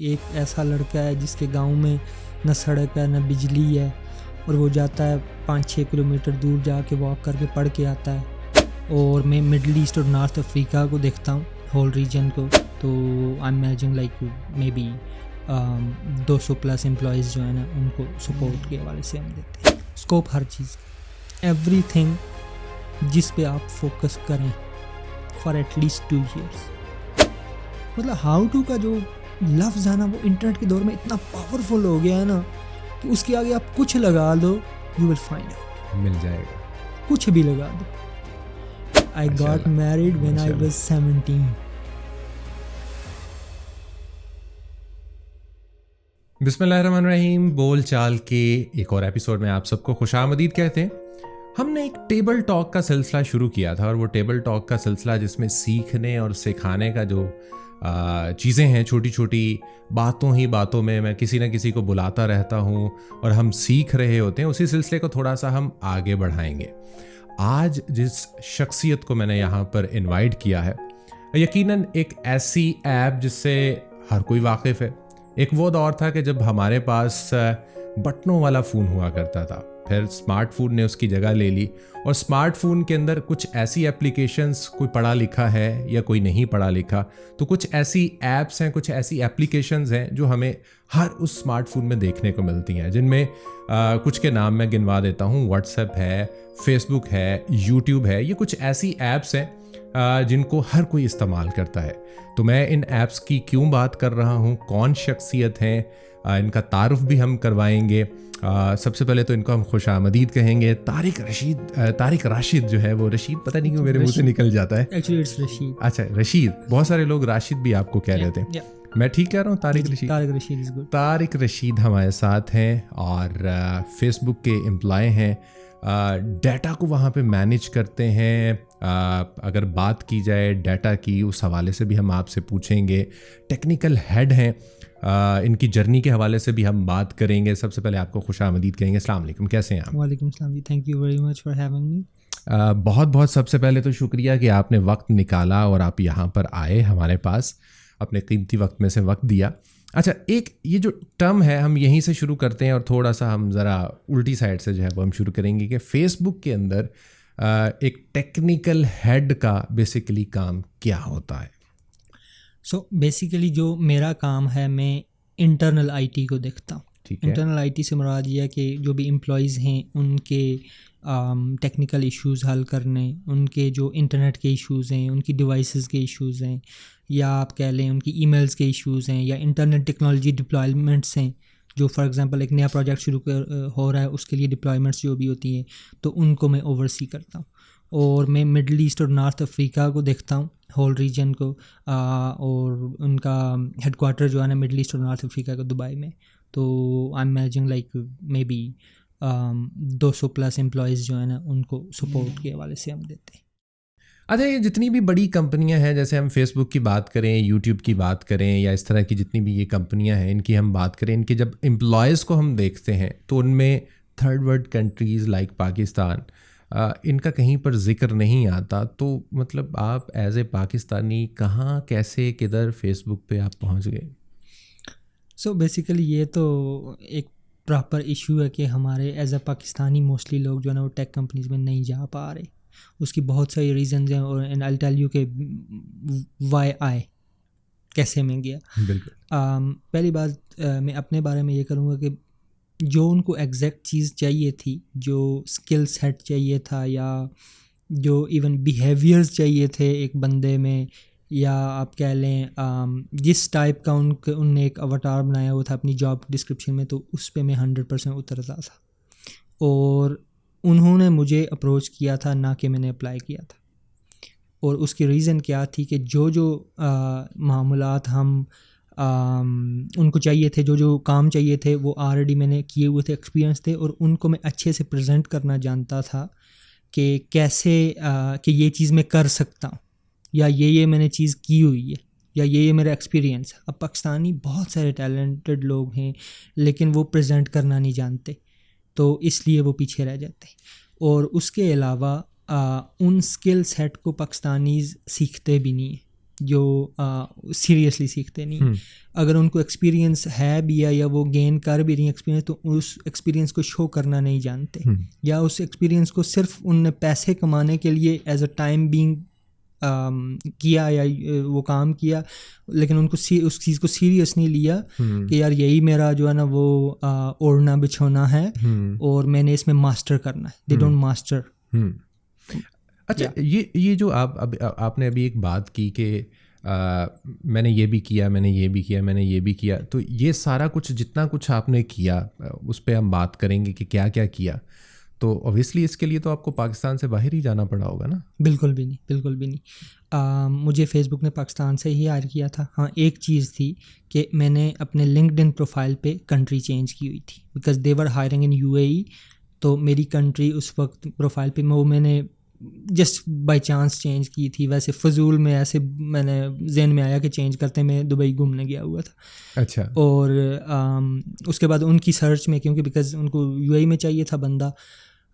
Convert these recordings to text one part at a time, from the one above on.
एक ऐसा लड़का है जिसके गांव में न सड़क है न बिजली है, और वो जाता है 5-6 किलोमीटर दूर जाके वॉक करके पढ़ के आता है। और मैं मिडल ईस्ट और नॉर्थ अफ्रीका को देखता हूँ, होल रीजन को, तो I am managing like may be 200+ employees जो है ना, उनको सपोर्ट के हवाले से हम देते हैं। स्कोप हर चीज़, एवरीथिंग जिस पे आप फोकस करें फॉर एटलीस्ट 2 years। मतलब हाउ टू का जो लफ्ज़ है ना, वो इंटरनेट के दौर में इतना पावरफुल हो गया है ना कि उसके आगे आप कुछ लगा दो, यू विल फाइंड आउट, मिल जाएगा। कुछ भी लगा दो। I got married when I was 17। बिस्मिल्लाहिर्रहमानिर्रहीम। बोल चाल के एक और एपिसोड में आप सबको खुशामदीद कहते हैं। हमने एक टेबल टॉक का सिलसिला शुरू किया था, और वो टेबल टॉक का सिलसिला जिसमें सीखने और सिखाने का जो चीज़ें हैं, छोटी छोटी बातों ही बातों में मैं किसी न किसी को बुलाता रहता हूँ और हम सीख रहे होते हैं, उसी सिलसिले को थोड़ा सा हम आगे बढ़ाएंगे। आज जिस शख्सियत को मैंने यहाँ पर इनवाइट किया है, यकीनन एक ऐसी ऐप जिससे हर कोई वाकिफ़ है। एक वो दौर था कि जब हमारे पास बटनों वाला फ़ोन हुआ करता था, फिर स्मार्टफोन ने उसकी जगह ले ली, और स्मार्टफोन के अंदर कुछ ऐसी एप्लीकेशंस, कोई पढ़ा लिखा है या कोई नहीं पढ़ा लिखा, तो कुछ ऐसी ऐप्स हैं, कुछ ऐसी एप्लीकेशंस हैं जो हमें हर उस स्मार्टफोन में देखने को मिलती हैं, जिनमें कुछ के नाम मैं गिनवा देता हूँ। व्हाट्सएप है, फेसबुक है, यूट्यूब है। ये कुछ ऐसी ऐप्स हैं जिनको हर कोई इस्तेमाल करता है। तो मैं इन ऐप्स की क्यों बात कर रहा हूँ, कौन शख्सियत हैं, इनका तारुफ भी हम करवाएंगे। सबसे पहले तो इनको हम खुशामदीद कहेंगे। तारिक राशिद जो है, वो रशीद पता नहीं क्यों मेरे मुंह से निकल जाता है। Actually it's Rashid. अच्छा, रशीद। बहुत सारे लोग राशिद भी आपको कह रहे थे। मैं ठीक कह रहा हूँ? Tariq Rashid is good. तारिक रशीद हमारे साथ हैं और फेसबुक के एम्प्लॉय हैं, डाटा को वहाँ पे मैनेज करते हैं। अगर बात की जाए डाटा की, उस हवाले से भी हम आपसे पूछेंगे। टेक्निकल हेड हैं, इनकी जर्नी के हवाले से भी हम बात करेंगे। सबसे पहले आपको खुशामदीद कहेंगे। अस्सलाम वालेकुम, कैसे हैं आप? वालेकुम सलाम जी, thank you very much for having me. बहुत बहुत सबसे पहले तो शुक्रिया कि आपने वक्त निकाला और आप यहाँ पर आए, हमारे पास अपने कीमती वक्त में से वक्त दिया। अच्छा, एक ये जो टर्म है, हम यहीं से शुरू करते हैं और थोड़ा सा हम ज़रा उल्टी साइड से जो है वो हम शुरू करेंगे कि फ़ेसबुक के अंदर एक टेक्निकल हेड का बेसिकली काम क्या होता है? सो बेसिकली जो मेरा काम है, मैं इंटरनल आईटी को देखता हूँ। इंटरनल आईटी से मुराद ये है कि जो भी एम्प्लॉयज़ हैं उनके टेक्निकल इश्यूज़ हल करने, उनके जो इंटरनेट के इश्यूज़ हैं, उनकी डिवाइसेस के इश्यूज़ हैं, या आप कह लें उनकी ईमेल्स के इश्यूज़ हैं, या इंटरनेट टेक्नोलॉजी डिप्लॉयमेंट्स हैं, जो फॉर एग्जांपल एक नया प्रोजेक्ट शुरू हो रहा है, उसके लिए डिप्लॉयमेंट्स जो भी होती हैं, तो उनको मैं ओवरसी करता हूँ। और मैं मिडल ईस्ट और नॉर्थ अफ्रीका को देखता हूँ, होल रीजन को, और उनका हेडक्वार्टर जो है ना मिडल ईस्ट और नॉर्थ अफ्रीका का दुबई में। तो I am managing like may be 200+ employees जो है ना, उनको सपोर्ट के हवाले से हम देते हैं। अच्छा, ये जितनी भी बड़ी कंपनियां हैं, जैसे हम फेसबुक की बात करें, यूट्यूब की बात करें, या इस तरह की जितनी भी ये कंपनियां हैं, इनकी हम बात करें, इनके जब एम्प्लॉयज़ को हम देखते हैं तो उनमें third world countries like Pakistan, इनका कहीं पर जिक्र नहीं आता। तो मतलब आप एज ए पाकिस्तानी कहाँ, कैसे, किधर फेसबुक पे आप पहुँच गए? सो बेसिकली ये तो एक प्रॉपर इशू है कि हमारे एज अ पाकिस्तानी मोस्टली लोग जो है ना, वो टेक कंपनीज़ में नहीं जा पा रहे। उसकी बहुत सारी रीज़न्स हैं, और एंड आई टेल यू के वाई आई, कैसे मैं गया। बिल्कुल। पहली बात मैं अपने बारे में ये करूँगा कि जो उनको एग्जैक्ट चीज़ चाहिए थी, जो स्किल सेट चाहिए था, या जो इवन बिहेवियर्स चाहिए थे एक बंदे में, या आप कह लें जिस टाइप का उनने एक अवतार बनाया हुआ था अपनी जॉब डिस्क्रिप्शन में, तो उस पे मैं 100% उतरता था। और उन्होंने मुझे अप्रोच किया था, ना कि मैंने अप्लाई किया था। और उसकी रीज़न क्या थी कि जो जो मामलात हम उनको चाहिए थे, जो जो काम चाहिए थे, वो ऑलरेडी मैंने किए हुए थे, एक्सपीरियंस थे, और उनको मैं अच्छे से प्रेजेंट करना जानता था कि कैसे कि ये चीज़ मैं कर सकता हूँ, या ये मैंने चीज़ की हुई है, या ये मेरा एक्सपीरियंस है। अब पाकिस्तानी बहुत सारे टैलेंटेड लोग हैं, लेकिन वो प्रेजेंट करना नहीं जानते, तो इसलिए वो पीछे रह जाते हैं। और उसके अलावा उन स्किल सेट को पाकिस्तानीज़ सीखते भी नहीं है। जो सीरियसली सीखते नहीं। अगर उनको एक्सपीरियंस है भी या वो गेन कर भी रही हैं एक्सपीरियंस, तो उस एक्सपीरियंस को शो करना नहीं जानते, या उस एक्सपीरियंस को सिर्फ उनने पैसे कमाने के लिए एज अ टाइम बीइंग किया या वो काम किया, लेकिन उनको उस चीज़ को सीरियस नहीं लिया कि यार यही मेरा जो है ना वो ओढ़ना बिछोना है और मैंने इसमें मास्टर करना है। They don't master. अच्छा, ये जो आपने अभी एक बात की कि मैंने ये भी किया, मैंने ये भी किया, मैंने ये भी किया, तो ये सारा कुछ जितना कुछ आपने किया उस पर हम बात करेंगे कि क्या क्या किया। तो ऑब्वियसली इसके लिए तो आपको पाकिस्तान से बाहर ही जाना पड़ा होगा ना? बिल्कुल भी नहीं, बिल्कुल भी नहीं। मुझे फेसबुक ने पाकिस्तान से ही हायर किया था। हाँ, एक चीज़ थी कि मैंने अपने लिंक्डइन प्रोफाइल पे कंट्री चेंज की हुई थी, because they were hiring in UAE। तो मेरी कंट्री उस वक्त प्रोफाइल पे मैंने जस्ट बाय चांस चेंज की थी, वैसे फजूल में ऐसे मैंने जहन में आया कि चेंज करते मैं दुबई घूमने गया हुआ था। अच्छा। और उसके बाद उनकी सर्च में, क्योंकि बिकॉज उनको UAE में चाहिए था बंदा,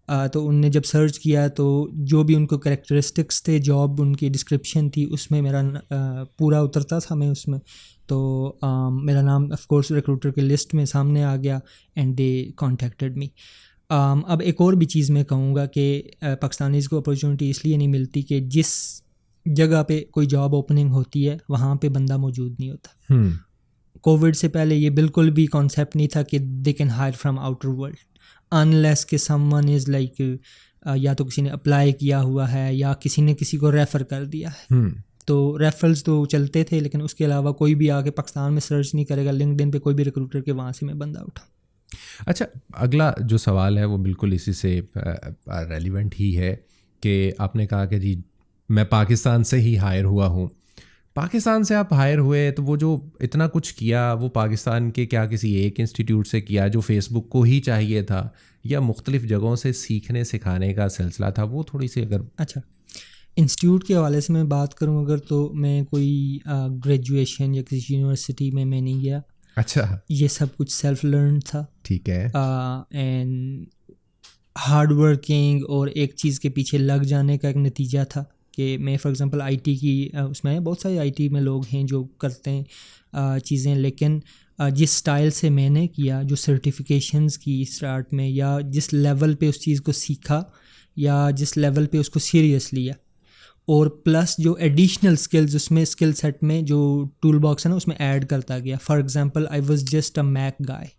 तो उनने जब सर्च किया तो जो भी उनको कैरेक्टरिस्टिक्स थे, जॉब उनकी डिस्क्रिप्शन थी, उसमें मेरा पूरा उतरता था मैं उसमें। तो मेरा नाम ऑफ कोर्स रिक्रूटर के लिस्ट में सामने आ गया एंड दे कॉन्टेक्टेड मी। अब एक और भी चीज़ मैं कहूँगा कि पाकिस्तानीज़ को अपॉर्चुनिटी इसलिए नहीं मिलती कि जिस जगह पे कोई जॉब ओपनिंग होती है वहाँ पे बंदा मौजूद नहीं होता। कोविड से पहले ये बिल्कुल भी कॉन्सेप्ट नहीं था कि they can hire from outer world unless कि समवन इज़ लाइक या तो किसी ने अप्लाई किया हुआ है या किसी ने किसी को रेफ़र कर दिया है। तो रेफरल्स तो चलते थे, लेकिन उसके अलावा कोई भी आके पाकिस्तान में सर्च नहीं करेगा लिंक्डइन पे कोई भी रिक्रूटर के वहाँ से मैं बंदा उठा। अच्छा, अगला जो सवाल है वो बिल्कुल इसी से रेलिवेंट ही है कि आपने कहा कि जी मैं पाकिस्तान से ही हायर हुआ हूँ। पाकिस्तान से आप हायर हुए तो वो जो इतना कुछ किया वो पाकिस्तान के क्या किसी एक इंस्टीट्यूट से किया जो फेसबुक को ही चाहिए था, या मुख्तलिफ जगहों से सीखने सिखाने का सिलसिला था? वो थोड़ी सी अगर। अच्छा, इंस्टीट्यूट के हवाले से मैं बात करूँ अगर, तो मैं कोई ग्रेजुएशन या किसी यूनिवर्सिटी में मैं नहीं गया। अच्छा, ये सब कुछ सेल्फ लर्न था। ठीक है। एंड हार्ड वर्किंग और एक चीज़ के पीछे लग जाने का एक नतीजा था कि मैं फॉर एग्जांपल IT की उसमें बहुत सारे IT में लोग हैं जो करते हैं चीज़ें, लेकिन जिस स्टाइल से मैंने किया, जो सर्टिफिकेशंस की स्टार्ट में, या जिस लेवल पे उस चीज़ को सीखा, या जिस लेवल पे उसको सीरियस लिया, और प्लस जो एडिशनल स्किल्स उसमें स्किल सेट में जो टूल बॉक्स है ना उसमें ऐड करता गया। For example I was just a Mac guy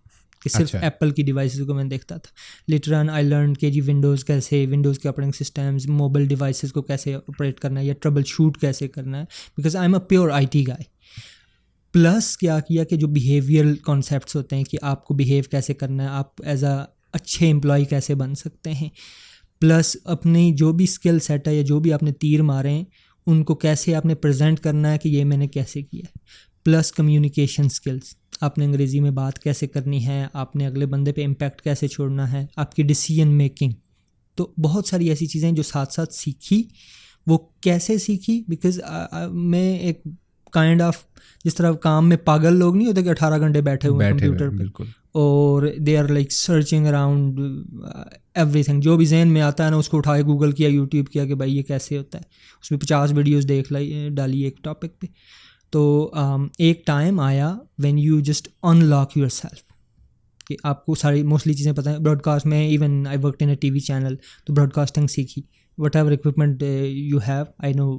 कि सिर्फ एप्पल की डिवाइसेस को मैं देखता था। लेटर ऑन आई लर्न कि जी विंडोज़ के ऑपरेटिंग सिस्टम्स, मोबाइल डिवाइसेस को कैसे ऑपरेट करना है या ट्रबल शूट कैसे करना है, because I am a pure IT guy. Plus क्या किया कि जो बिहेवियरल कॉन्सेप्ट्स होते हैं कि आपको बिहेव कैसे करना है, आप एज अ अच्छे एम्प्लॉय कैसे बन सकते हैं, प्लस अपनी जो भी स्किल सेट है या जो भी आपने तीर मारे हैं उनको कैसे आपने प्रेजेंट करना है कि ये मैंने कैसे किया, प्लस कम्युनिकेशन स्किल्स, आपने अंग्रेज़ी में बात कैसे करनी है, आपने अगले बंदे पे इम्पैक्ट कैसे छोड़ना है, आपकी डिसीजन मेकिंग। तो बहुत सारी ऐसी चीज़ें जो साथ साथ सीखी। वो कैसे सीखी, बिकॉज मैं एक काइंड ऑफ जिस तरह काम में पागल लोग नहीं होते कि 18 घंटे बैठे हुए कंप्यूटर पे, बिल्कुल, और they are like searching around everything, जो भी जहन में आता है ना उसको उठाए गूगल किया, यूट्यूब किया कि भाई ये कैसे होता है, उसमें 50 वीडियोस देख डाली एक टॉपिक पे। तो एक टाइम आया when you just unlock your self कि आपको सारी मोस्टली चीज़ें पता है। ब्रॉडकास्ट में even I worked in a TV channel, तो ब्रॉडकास्टिंग सीखी। whatever equipment you have, I know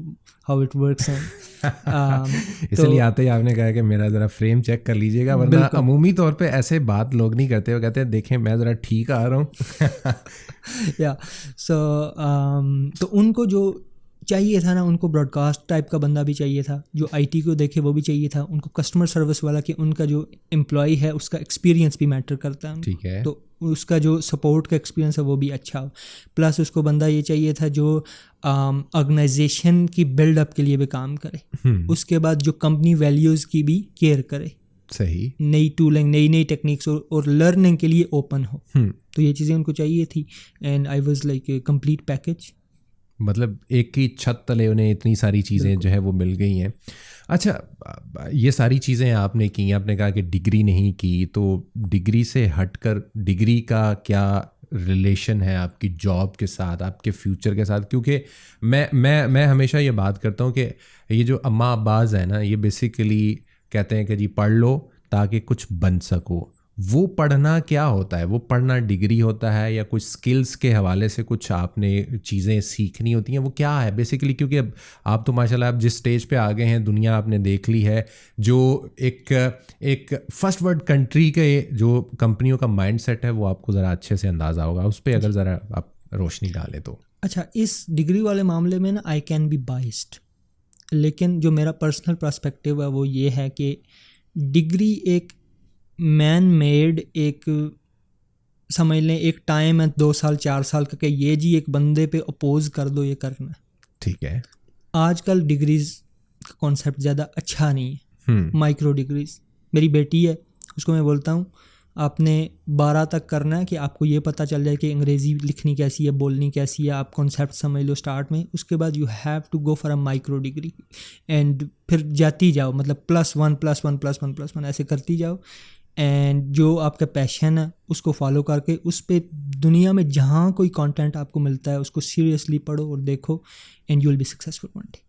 how it works इसलिए आते ही आपने कहा कि मेरा ज़रा फ्रेम चेक कर लीजिएगा, वरना अमूमी तौर पे ऐसे बात लोग नहीं करते, वो कहते हैं देखें मैं ज़रा ठीक आ रहा हूँ। या सो तो उनको जो चाहिए था ना, उनको ब्रॉडकास्ट टाइप का बंदा भी चाहिए था, जो IT को देखे वो भी चाहिए था, उनको कस्टमर सर्विस वाला कि उनका जो एम्प्लॉय है उसका एक्सपीरियंस भी मैटर करता है। ठीक है। तो उसका जो सपोर्ट का एक्सपीरियंस है वो भी अच्छा हो। प्लस उसको बंदा ये चाहिए था जो ऑर्गेनाइजेशन की बिल्डअप के लिए भी काम करे, उसके बाद जो कंपनी वैल्यूज़ की भी केयर करे, सही, नई टूलिंग, नई टेक्निक्स और लर्निंग के लिए ओपन हो। तो ये चीज़ें उनको चाहिए थी and I was like a complete package. मतलब एक ही छत तले उन्हें इतनी सारी चीज़ें जो है वो मिल गई हैं। अच्छा, ये सारी चीज़ें आपने की, आपने कहा कि डिग्री नहीं की, तो डिग्री से हटकर डिग्री का क्या रिलेशन है आपकी जॉब के साथ, आपके फ्यूचर के साथ? क्योंकि मैं हमेशा ये बात करता हूँ कि ये जो अम्मा अब्बास है ना, ये बेसिकली कहते हैं कि जी पढ़ लो ताकि कुछ बन सको। वो पढ़ना क्या होता है? वो पढ़ना डिग्री होता है या कुछ स्किल्स के हवाले से कुछ आपने चीज़ें सीखनी होती हैं? वो क्या है बेसिकली? क्योंकि अब आप तो माशाल्लाह आप जिस स्टेज पे आ गए हैं, दुनिया आपने देख ली है, जो एक फर्स्ट वर्ल्ड कंट्री के जो कंपनियों का माइंडसेट है वो आपको ज़रा अच्छे से अंदाज़ा होगा। उस पर अगर ज़रा आप रोशनी डालें तो। अच्छा, इस डिग्री वाले मामले में ना आई कैन बी बाइस्ड, लेकिन जो मेरा पर्सनल पर्सपेक्टिव है वो ये है कि डिग्री एक मैन मेड, एक समझ लें एक टाइम है 2 साल 4 साल का, कि ये जी एक बंदे पे अपोज कर दो, ये करना है। ठीक है। आजकल डिग्रीज का कॉन्सेप्ट ज़्यादा अच्छा नहीं है। माइक्रो डिग्रीज, मेरी बेटी है, उसको मैं बोलता हूँ आपने 12 तक करना है कि आपको ये पता चल जाए कि अंग्रेज़ी लिखनी कैसी है, बोलनी कैसी है, आप कॉन्सेप्ट समझ लो स्टार्ट में। उसके बाद you have to go for a micro degree and फिर जाती जाओ, मतलब +1 ऐसे करती जाओ। एंड जो आपका पैशन है उसको फॉलो करके उस पर दुनिया में जहाँ कोई कंटेंट आपको मिलता है उसको सीरियसली पढ़ो और देखो, and you will be successful one day.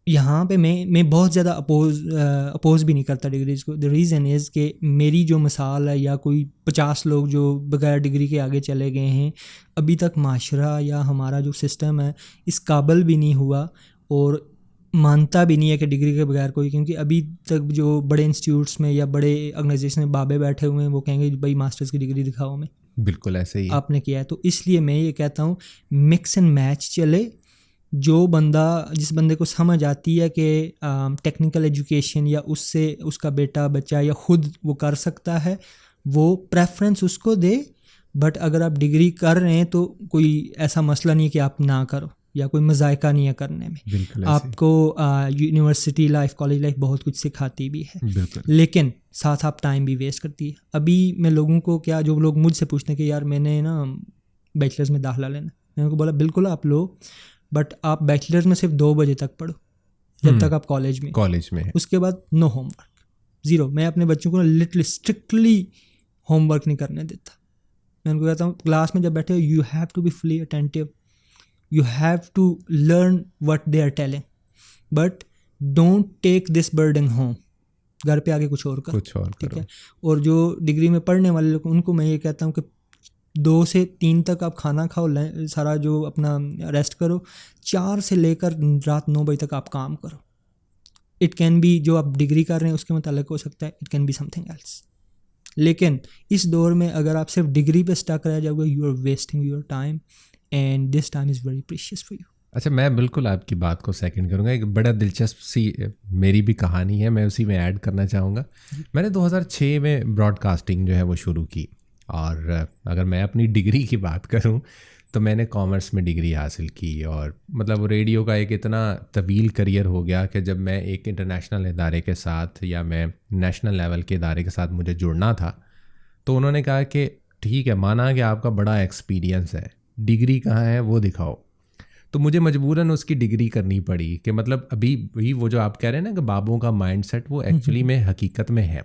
यहाँ पे मैं बहुत ज़्यादा अपोज भी नहीं करता डिग्रीज़ को। द रीज़न इज़ कि मेरी जो मिसाल है, या कोई 50 लोग जो बगैर डिग्री के आगे चले गए हैं, अभी तक माशरा या हमारा जो सिस्टम है इस काबिल भी नहीं हुआ और मानता भी नहीं है कि डिग्री के बगैर कोई, क्योंकि अभी तक जो बड़े इंस्टीट्यूट्स में या बड़े ऑर्गेनाइजेशन में बाबे बैठे हुए हैं वो कहेंगे भाई मास्टर्स की डिग्री दिखाओ हमें। बिल्कुल ऐसे ही आपने किया है। तो इसलिए मैं ये कहता हूँ मिक्स एंड मैच चले। जो बंदा, जिस बंदे को समझ आती है कि टेक्निकल एजुकेशन या उससे उसका बेटा बच्चा या खुद वो कर सकता है, वो प्रेफरेंस उसको दे। बट अगर आप डिग्री कर रहे हैं तो कोई ऐसा मसला नहीं है कि आप ना करो, या कोई मजायका नहीं है करने में। बिल्कुल आपको यूनिवर्सिटी लाइफ, कॉलेज लाइफ बहुत कुछ सिखाती भी है, लेकिन साथ आप टाइम भी वेस्ट करती है। अभी मैं लोगों को क्या, जो लोग मुझसे पूछते हैं कि यार मैंने ना बैचलर्स में दाखिला लेना, मैंने उनको बोला बिल्कुल आप लो, बट आप बैचलर्स में सिर्फ 2 बजे तक पढ़ो जब तक आप कॉलेज में है। उसके बाद नो होमवर्क, ज़ीरो। मैं अपने बच्चों को लिटरली स्ट्रिक्टली होमवर्क नहीं करने देता। मैं उनको कहता हूँ क्लास में जब बैठे हो you have to be fully attentive, you have to learn what they are telling, but don't take this burden home। घर पे आके कुछ और करो, ठीक है। और जो डिग्री में पढ़ने वाले लोग, उनको मैं ये कहता हूँ कि 2 से 3 तक आप खाना खाओ, सारा जो अपना रेस्ट करो, 4 से लेकर रात 9 बजे तक आप काम करो। इट कैन बी, जो आप डिग्री कर रहे हैं उसके मुतालिक हो सकता है, it can be something else. लेकिन इस दौर में अगर आप सिर्फ डिग्री पे स्टक रह जाओगे, you are wasting your time and this time is very precious for you। अच्छा, मैं बिल्कुल आपकी बात को सेकंड करूंगा। एक बड़ा दिलचस्प सी मेरी भी कहानी है, मैं उसी में ऐड करना चाहूँगा। मैंने 2006 में ब्रॉडकास्टिंग जो है वो शुरू की, और अगर मैं अपनी डिग्री की बात करूँ तो मैंने कॉमर्स में डिग्री हासिल की, और मतलब रेडियो का एक इतना तवील करियर हो गया कि जब मैं एक इंटरनेशनल इदारे के साथ या मैं नेशनल लेवल के इदारे के साथ मुझे जुड़ना था, तो उन्होंने कहा कि ठीक है, माना कि आपका बड़ा एक्सपीरियंस है, डिग्री कहाँ है वो दिखाओ। तो मुझे मजबूरन उसकी डिग्री करनी पड़ी कि मतलब अभी भी वो जो आप कह रहे हैं ना कि बाबों का माइंडसेट, वो एक्चुअली में हकीकत में है।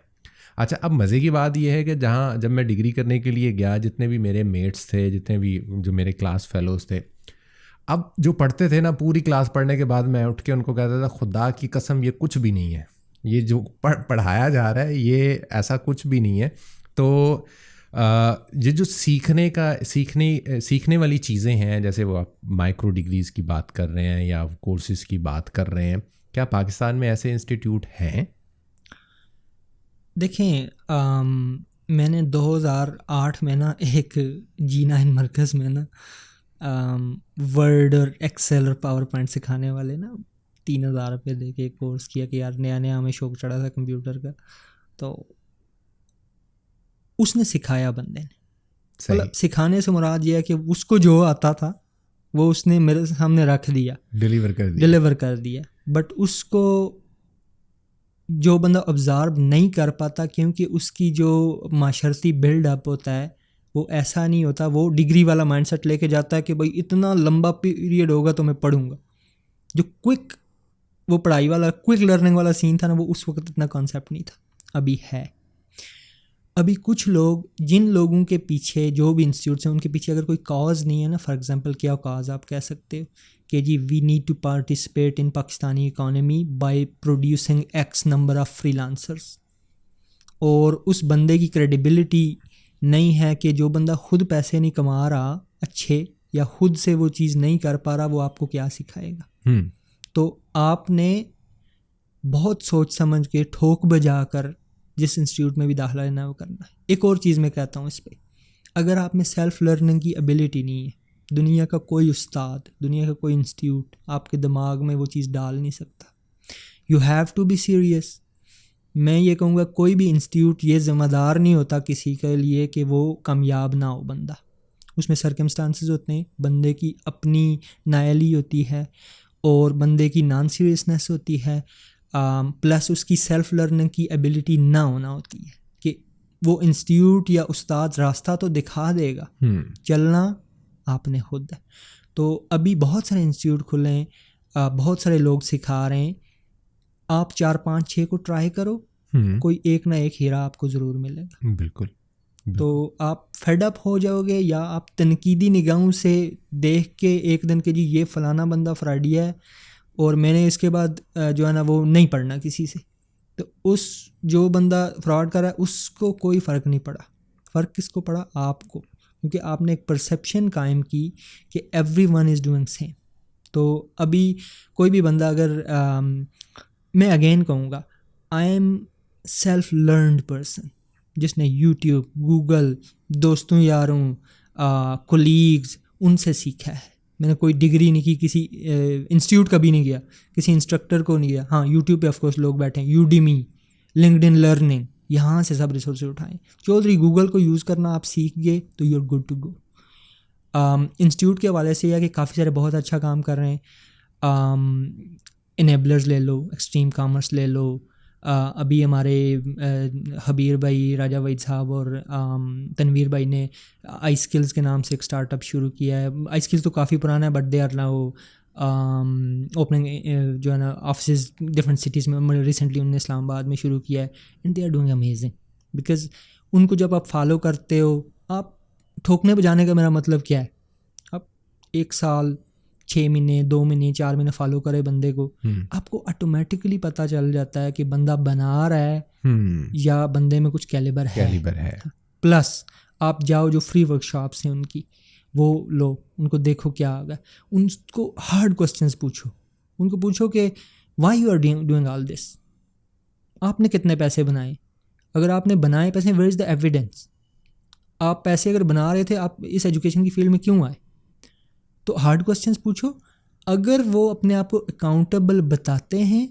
अच्छा, अब मज़े की बात यह है कि जब मैं डिग्री करने के लिए गया, जितने भी मेरे मेट्स थे, जितने भी जो मेरे क्लास फेलोज़ थे, अब जो पढ़ते थे ना, पूरी क्लास पढ़ने के बाद मैं उठ के उनको कहता था खुदा की कसम ये कुछ भी नहीं है, ये जो पढ़ाया जा रहा है ये ऐसा कुछ भी नहीं है। तो ये जो सीखने वाली चीज़ें हैं, जैसे वो आप माइक्रो डिग्रीज़ की बात कर रहे हैं या कोर्सेज़ की बात कर रहे हैं, क्या पाकिस्तान में ऐसे इंस्टीट्यूट हैं? देखें, मैंने 2008 में ना एक G9 मरकज़ में ना वर्ड और एक्सेल और पावर पॉइंट सिखाने वाले ना 3000 रुपये दे के कोर्स किया कि यार नया नया हमें शौक चढ़ा था कंप्यूटर का। तो उसने सिखाया बंदे ने, मतलब सिखाने से मुराद ये है कि उसको जो आता था वो उसने मेरे सामने रख दिया, डिलीवर कर दिया। बट उसको जो बंदा ऑब्जर्व नहीं कर पाता, क्योंकि उसकी जो माशरती बिल्डअप होता है वो ऐसा नहीं होता। वो डिग्री वाला माइंडसेट लेके जाता है कि भाई इतना लंबा पीरियड होगा तो मैं पढ़ूंगा। जो क्विक, वो पढ़ाई वाला क्विक लर्निंग वाला सीन था ना, वो उस वक्त इतना कॉन्सेप्ट नहीं था, अभी है। अभी कुछ लोग, जिन लोगों के पीछे जो भी इंस्टीट्यूट्स हैं उनके पीछे अगर कोई कॉज नहीं है ना, फॉर एग्जांपल क्या कॉज आप कह सकते हो कि जी we need to participate in Pakistani economy by producing X number of freelancers, और उस बंदे की क्रेडिबिलिटी नहीं है कि जो बंदा खुद पैसे नहीं कमा रहा अच्छे या खुद से वो चीज़ नहीं कर पा रहा, वो आपको क्या सिखाएगा। तो आपने बहुत सोच समझ के ठोक बजा कर जिस इंस्टीट्यूट में भी दाखिला लेना है वो करना है। एक और चीज़ मैं कहता हूँ इस पर, अगर आप में सेल्फ लर्निंग की एबिलिटी नहीं है, दुनिया का कोई उस्ताद, दुनिया का कोई इंस्टीट्यूट आपके दिमाग में वो चीज़ डाल नहीं सकता। You have to be serious. मैं ये कहूँगा कोई भी इंस्टीट्यूट ये ज़िम्मेदार नहीं होता किसी के लिए कि वो कामयाब ना हो बंदा, उसमें सर्कमस्टांसेस होते हैं, बंदे की अपनी नायली होती है और बंदे की नॉन सीरियसनेस होती है, प्लस उसकी सेल्फ लर्निंग की एबिलिटी ना होना होती है कि वो इंस्टीट्यूट या उस्ताद रास्ता तो दिखा देगा, चलना आपने खुद है। तो अभी बहुत सारे इंस्टीट्यूट खुले हैं, बहुत सारे लोग सिखा रहे हैं, आप 4 5 6 को ट्राई करो, कोई एक ना एक हीरा आपको ज़रूर मिलेगा। बिल्कुल। तो आप फेड अप हो जाओगे या आप तनकीदी निगाहों से देख के एक दिन के जी ये फ़लाना बंदा फ्रॉडिया है और मैंने इसके बाद जो है ना वो नहीं पढ़ना किसी से, तो उस जो बंदा फ्रॉड कर रहा है उसको कोई फ़र्क नहीं पड़ा। फ़र्क किसको पड़ा? आपको, क्योंकि आपने एक परसेप्शन कायम की कि एवरीवन इज़ डूइंग सेम। तो अभी कोई भी बंदा अगर मैं अगेन कहूँगा, I am self learned person जिसने यूट्यूब, गूगल, दोस्तों यारों, कोलीग्स उनसे सीखा है। मैंने कोई डिग्री नहीं की, किसी इंस्टीट्यूट का भी नहीं गया, किसी इंस्ट्रक्टर को नहीं गया। हाँ, यूट्यूब पे ऑफ कोर्स लोग बैठे हैं, यूडीमी, लिंक्डइन लर्निंग, यहाँ से सब रिसोर्स उठाएं। चौधरी गूगल को यूज़ करना आप सीख गए तो you are good to go. Institute के हवाले से यह कि काफ़ी सारे बहुत अच्छा काम कर रहे हैं। इनेबलर्स ले लो, एक्सट्रीम कॉमर्स ले लो, अभी हमारे हबीर भाई, राजा वहीद साहब और तनवीर भाई ने आई स्किल्स के नाम से एक स्टार्टअप शुरू किया है। आई स्किल्स तो काफ़ी पुराना है but they are now opening जो है ना ऑफिस डिफरेंट सिटीज़ में। रिसेंटली उन्होंने इस्लामाबाद में शुरू किया है and they are doing amazing, because उनको जब आप फॉलो करते हो, आप ठोकने बजाने का मेरा मतलब क्या है, आप 1 साल 6 महीने 2 महीने 4 महीने फॉलो करे बंदे को, आपको ऑटोमेटिकली पता चल जाता है कि बंदा बना रहा है या बंदे में कुछ कैलिबर है। प्लस आप जाओ जो फ्री वर्कशॉप्स हैं उनकी, वो लो, उनको देखो क्या आ गया, उनको हार्ड क्वेश्चंस पूछो, उनको पूछो कि why you are doing all this, आपने कितने पैसे बनाए, अगर आपने बनाए पैसे वेयर इज़ द एविडेंस, आप पैसे अगर बना रहे थे आप इस एजुकेशन की फील्ड में क्यों आए। तो हार्ड क्वेश्चंस पूछो, अगर वो अपने आप को अकाउंटेबल बताते हैं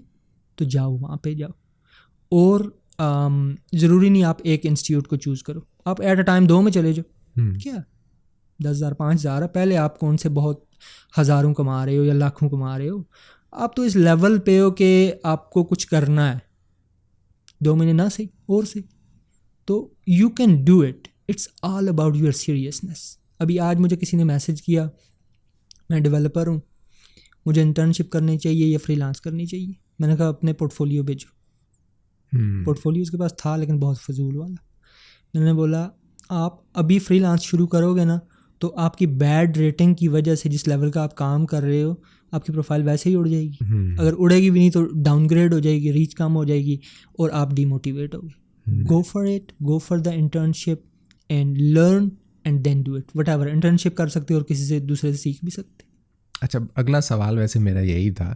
तो जाओ वहाँ पे जाओ। और ज़रूरी नहीं आप एक इंस्टीट्यूट को चूज़ करो, आप एट अ टाइम 2 में चले जाओ। क्या 10,000 5,000 पहले आप कौन से बहुत हज़ारों कमा रहे हो या लाखों कमा रहे हो, आप तो इस लेवल पे हो कि आपको कुछ करना है, 2 महीने ना सही और सही, तो you can do it. It's all about your seriousness. अभी आज मुझे किसी ने मैसेज किया, मैं डेवलपर हूँ, मुझे इंटर्नशिप करनी चाहिए या फ्रीलांस करनी चाहिए। मैंने कहा अपने पोर्टफोलियो भेजो। पोर्टफोलियो उसके पास था लेकिन बहुत फजूल वाला। मैंने बोला आप अभी फ्रीलांस शुरू करोगे ना तो आपकी बैड रेटिंग की वजह से जिस लेवल का आप काम कर रहे हो आपकी प्रोफाइल वैसे ही उड़ जाएगी, अगर उड़ेगी भी नहीं तो डाउनग्रेड हो जाएगी, रीच कम हो जाएगी और आप डीमोटिवेट होगे। Go for it, go for the internship and learn and then do it. Whatever, internship कर सकते हो और किसी से दूसरे से सीख भी सकते। अच्छा, अगला सवाल वैसे मेरा यही था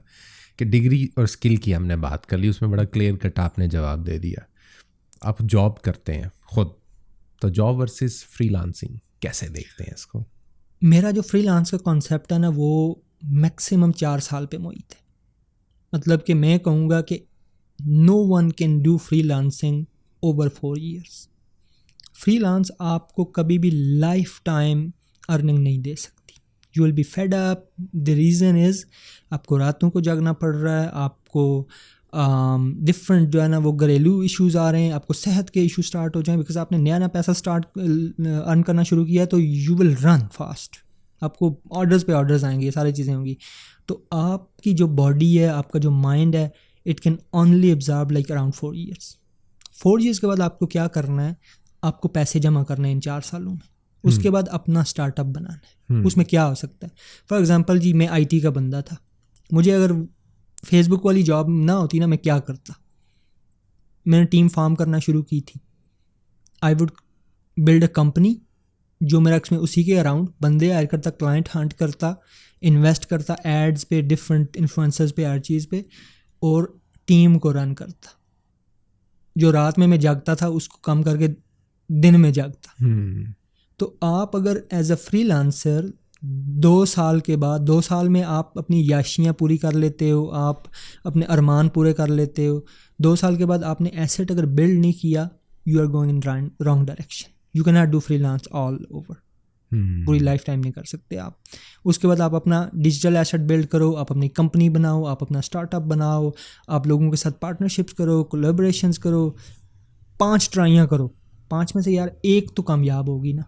कि डिग्री और स्किल की हमने बात कर ली, उसमें बड़ा क्लियर कट आपने जवाब दे दिया। आप जॉब करते हैं खुद, तो जॉब वर्सेस फ्रीलांसिंग कैसे देखते हैं इसको? मेरा जो फ्रीलांस का कॉन्सेप्ट है ना वो मैक्सिमम 4 साल पे मोहित है। मतलब कि मैं कहूँगा कि no one can do freelancing over 4 years। Freelance आपको कभी भी लाइफ टाइम अर्निंग नहीं दे सकती। You will be fed up. The reason is आपको रातों को जागना पड़ रहा है, आपको डिफरेंट जो है ना वो घरेलू इश्यूज़ आ रहे हैं, आपको सेहत के इशू स्टार्ट हो जाएं बिकॉज आपने नया पैसा स्टार्ट अर्न करना शुरू किया, तो यू विल रन फास्ट, आपको ऑर्डर्स पे ऑर्डर्स आएंगे, ये सारी चीज़ें होंगी। तो आपकी जो बॉडी है, आपका जो माइंड है, it can only absorb like around 4 years। 4 years के बाद आपको क्या करना है, आपको पैसे जमा करने हैं इन 4 सालों में, उसके बाद अपना स्टार्टअप बनाना है। उसमें क्या हो सकता है? फॉर एग्जांपल जी, मैं IT का बंदा था, मुझे अगर फेसबुक वाली जॉब ना होती ना, मैं क्या करता? मैंने टीम फार्म करना शुरू की थी। I would build a company जो मेरा इसमें उसी के अराउंड बंदे हायर करता, क्लाइंट हंट करता, इन्वेस्ट करता एड्स पे, डिफरेंट इन्फ्लुएंसर्स पे, हर चीज़ पे, और टीम को रन करता। जो रात में मैं जागता था उसको कम करके दिन में जागता। तो आप अगर एज अ फ्रीलांसर 2 साल के बाद, 2 साल में आप अपनी याशियाँ पूरी कर लेते हो, आप अपने अरमान पूरे कर लेते हो। 2 साल के बाद आपने एसेट अगर बिल्ड नहीं किया, you are going in wrong direction. You can not do freelance all over, पूरी लाइफ टाइम नहीं कर सकते आप। उसके बाद आप अपना डिजिटल एसेट बिल्ड करो, आप अपनी कंपनी बनाओ, आप अपना स्टार्टअप बनाओ, आप लोगों के साथ पार्टनरशिप्स करो, कोलैबोरेशंस करो, 5 ट्राइयाँ करो, 5 में से यार एक तो कामयाब होगी ना।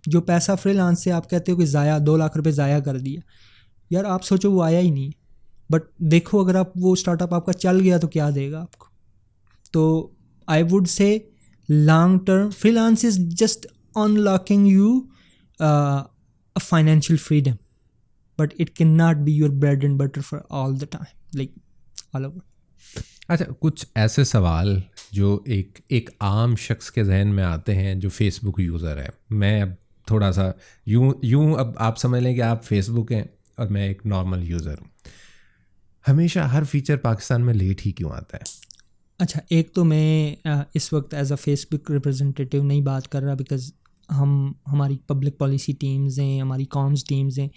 जो पैसा फ्रीलांस से आप कहते हो कि ज़ाया 2 लाख रुपए ज़ाया कर दिया, यार आप सोचो वो आया ही नहीं, बट देखो अगर आप वो स्टार्टअप आपका चल गया तो क्या देगा आपको। तो I would say long term freelance is just unlocking you a financial freedom, but it cannot be your bread and butter for all the time, like all over. अच्छा, कुछ ऐसे सवाल जो एक आम शख्स के जहन में आते हैं जो फेसबुक यूज़र है। मैं अब थोड़ा सा यूं अब आप समझ लें कि आप फेसबुक हैं और मैं एक नॉर्मल यूज़र हूँ। हमेशा हर फीचर पाकिस्तान में लेट ही क्यों आता है? अच्छा, एक तो मैं इस वक्त एज अ फेसबुक रिप्रेजेंटेटिव नहीं बात कर रहा, बिकॉज हमारी पब्लिक पॉलिसी टीम्स हैं, हमारी कॉम्स टीम्स हैं,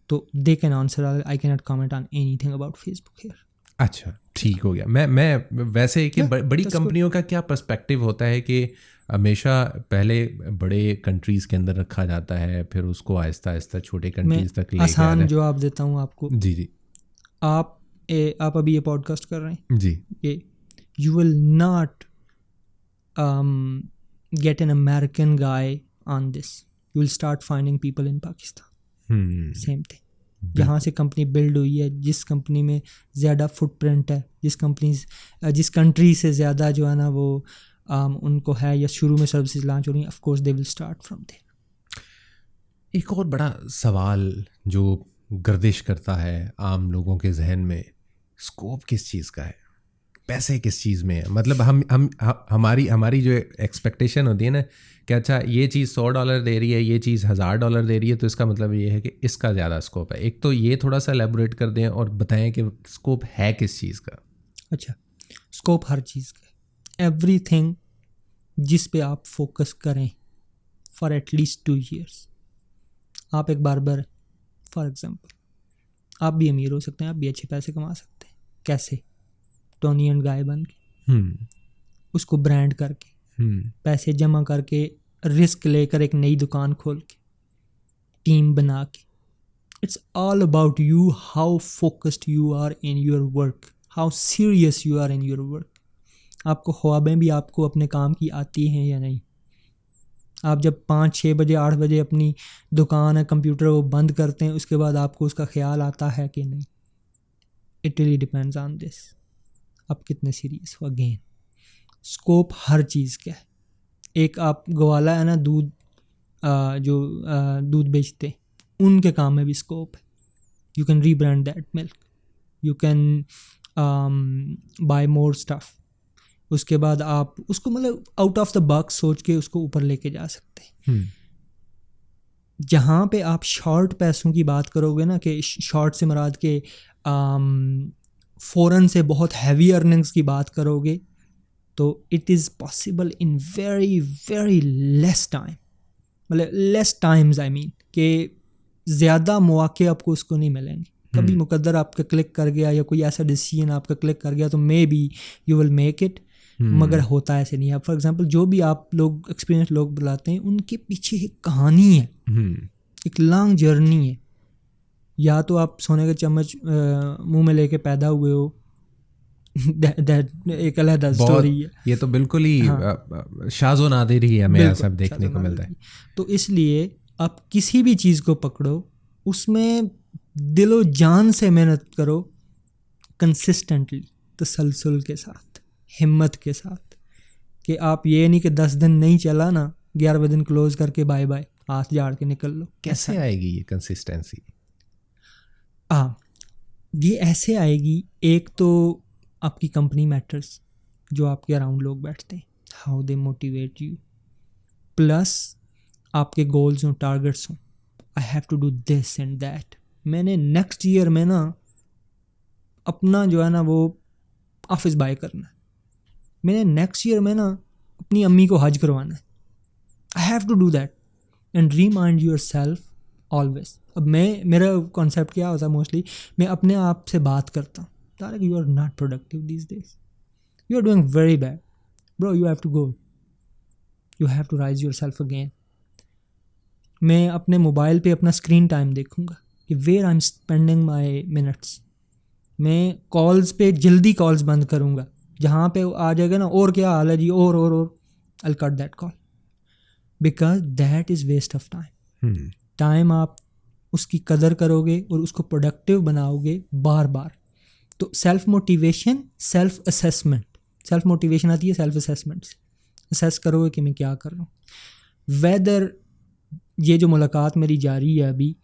तो they can answer. I can not comment on anything about Facebook here. अच्छा, ठीक हो गया। मैं वैसे कि बड़ी कंपनियों का क्या पर्सपेक्टिव होता है कि हमेशा पहले बड़े कंट्रीज़ के अंदर रखा जाता है, फिर उसको आहिस्ता आहिस्ता छोटे कंट्रीज़ तक ले आसान जाना है। जवाब देता हूँ आपको। जी जी। आप अभी ये पॉडकास्ट कर रहे हैं जी, ये you will not get an American guy on this. You will start finding people in Pakistan. Same thing. जहाँ से कंपनी बिल्ड हुई है, जिस कंपनी में ज़्यादा फुटप्रिंट है, जिस कंट्री से ज़्यादा जो है ना वो उनको है, या शुरू में सर्विसेज लॉन्च हो रही हैं, of course they will start from there. एक और बड़ा सवाल जो गर्दिश करता है आम लोगों के जहन में, स्कोप किस चीज़ का है, पैसे किस चीज़ में है? मतलब हमारी जो एक्सपेक्टेशन होती है ना कि अच्छा ये चीज़ $100 दे रही है, ये चीज़ $1000 दे रही है, तो इसका मतलब ये है कि इसका ज़्यादा स्कोप है। एक तो ये थोड़ा सा एलेबोरेट कर दें और बताएं कि स्कोप है किस चीज़ का। अच्छा, स्कोप हर चीज़ का, एवरीथिंग जिस पे आप फोकस करें फॉर एटलीस्ट 2 years। आप एक बार्बर, फॉर एग्जांपल, आप भी अमीर हो सकते हैं, आप भी अच्छे पैसे कमा सकते हैं। कैसे? टोनी एंड गाय बन के, उसको ब्रांड करके, पैसे जमा करके, रिस्क लेकर एक नई दुकान खोल के, टीम बना के। It's all about you, how focused you are in your work, how serious you are in your work. आपको ख्वाबें भी आपको अपने काम की आती हैं या नहीं? आप जब 5, 6 बजे, 8 बजे अपनी दुकान है, कंप्यूटर वो बंद करते हैं, उसके बाद आपको उसका ख्याल आता है कि नहीं? It really depends on this, आप कितने सीरियस हो। अगेन, स्कोप हर चीज़ का है। एक आप गवाला है ना, दूध जो दूध बेचते, उनके काम में भी स्कोप है। You can rebrand that milk, you can buy more stuff. उसके बाद आप उसको मतलब आउट ऑफ द बॉक्स सोच के उसको ऊपर लेके जा सकते हैं। जहाँ पे आप शॉर्ट पैसों की बात करोगे ना, कि शॉर्ट से मुराद के फ़ौरन से बहुत हैवी अर्निंग्स की बात करोगे, तो it is possible in very very less time, मतलब लेस टाइम्स, आई मीन कि ज़्यादा मौके आपको उसको नहीं मिलेंगे। कभी मुकद्दर आपका क्लिक कर गया या कोई ऐसा डिसीजन आपका क्लिक कर गया तो may be you will make it, मगर होता ऐसे नहीं है। फॉर एग्जांपल, जो भी आप लोग एक्सपीरियंस लोग बुलाते हैं, उनके पीछे एक कहानी है, एक लॉन्ग जर्नी है। या तो आप सोने का चम्मच मुंह में लेके पैदा हुए हो, एक अलग स्टोरी है। ये तो बिल्कुल ही शाज़ो नादिर ही हमें ऐसा देखने को मिलता है। तो इसलिए आप किसी भी चीज़ को पकड़ो, उसमें दिलो जान से मेहनत करो, कंसिस्टेंटली, तसलसल के साथ, हिम्मत के साथ। कि आप ये नहीं कि 10 दिन नहीं चला ना 11वें दिन क्लोज करके बाय बाय हाथ झाड़ के निकल लो। कैसे आएगी ये कंसिस्टेंसी? हाँ, ये ऐसे आएगी, एक तो आपकी कंपनी मैटर्स, जो आपके अराउंड लोग बैठते हैं, how they motivate you, plus आपके गोल्स हों, टारगेट्स हों, I have to do this and that. मैंने नेक्स्ट ईयर में ना अपना जो है ना वो ऑफिस बाय करना है, मैंने नेक्स्ट ईयर में ना अपनी अम्मी को हज करवाना है, I have to do that and remind yourself always. अब मेरा कॉन्सेप्ट क्या होता है, मोस्टली मैं अपने आप से बात करता हूँ, Tarak you are not productive this days, you are doing very bad bro, you have to go, you have to raise yourself again. मैं अपने मोबाइल पे अपना स्क्रीन टाइम देखूंगा कि where I am spending my minutes. मैं calls पे जल्दी calls बंद करूंगा, जहाँ पे आ जाएगा ना और क्या हाल है जी, और I cut that call, because that is waste of time. Time आप उसकी कदर करोगे और उसको प्रोडक्टिव बनाओगे बार बार। तो self motivation, self assessment, self motivation आती है सेल्फ असेसमेंट से, असेस करोगे कि मैं क्या कर रहा हूँ, वेदर ये जो मुलाकात मेरी जारी है अभी,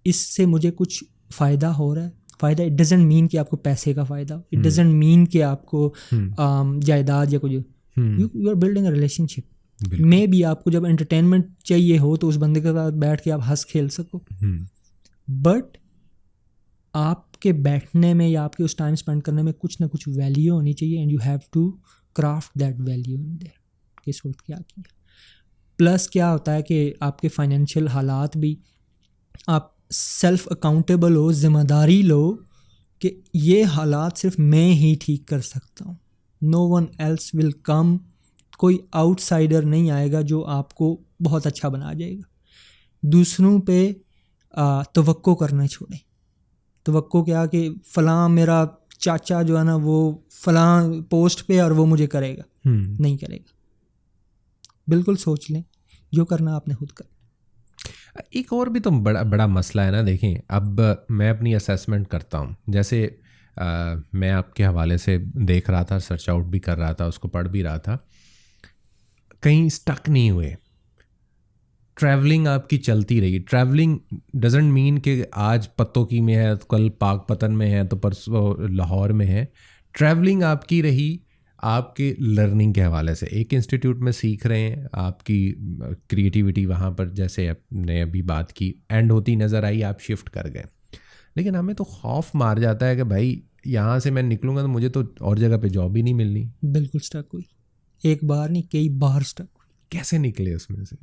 इससे मुझे कुछ फ़ायदा हो रहा है। फ़ायदा इट डजेंट मीन कि आपको पैसे का फ़ायदा, इट डजेंट मीन कि आपको जायदाद या कुछ, you are building a relationship में भी। आपको जब एंटरटेनमेंट चाहिए हो तो उस बंदे के साथ बैठ के आप हंस खेल सको, बट आपके बैठने में या आपके उस टाइम स्पेंड करने में कुछ ना कुछ वैल्यू होनी चाहिए, and you have to craft that value in there कि इस वक्त क्या किया। प्लस क्या होता है कि आपके फाइनेंशियल हालात भी, आप सेल्फ अकाउंटेबल हो, जिम्मेदारी लो कि ये हालात सिर्फ मैं ही ठीक कर सकता हूँ, no one else will come, कोई आउटसाइडर नहीं आएगा जो आपको बहुत अच्छा बना जाएगा। दूसरों पे तवक्को करना छोड़ें। तवक्को क्या कि फ़लाँ मेरा चाचा जो है ना वो फ़लाँ पोस्ट पे और वो मुझे करेगा, नहीं करेगा। बिल्कुल सोच लें, जो करना आपने खुद करना। एक और भी तो बड़ा मसला है ना, देखें अब मैं अपनी असेसमेंट करता हूँ, जैसे मैं आपके हवाले से देख रहा था, सर्च आउट भी कर रहा था, उसको पढ़ भी रहा था, कहीं स्टक नहीं हुए, ट्रैवलिंग आपकी चलती रही। ट्रैवलिंग डजेंट मीन कि आज पत्तों में है तो कल पाकपतन में है तो परसों लाहौर में है। ट्रैवलिंग आपकी रही आपके लर्निंग के हवाले से, एक इंस्टीट्यूट में सीख रहे हैं, आपकी क्रिएटिविटी वहाँ पर जैसे आपने अभी बात की एंड होती नज़र आई, आप शिफ्ट कर गए। लेकिन हमें तो खौफ मार जाता है कि भाई यहाँ से मैं निकलूँगा तो मुझे तो और जगह पे जॉब ही नहीं मिलनी। बिल्कुल स्टक हुई, एक बार नहीं कई बार स्टक हुई। कैसे निकले उसमें से?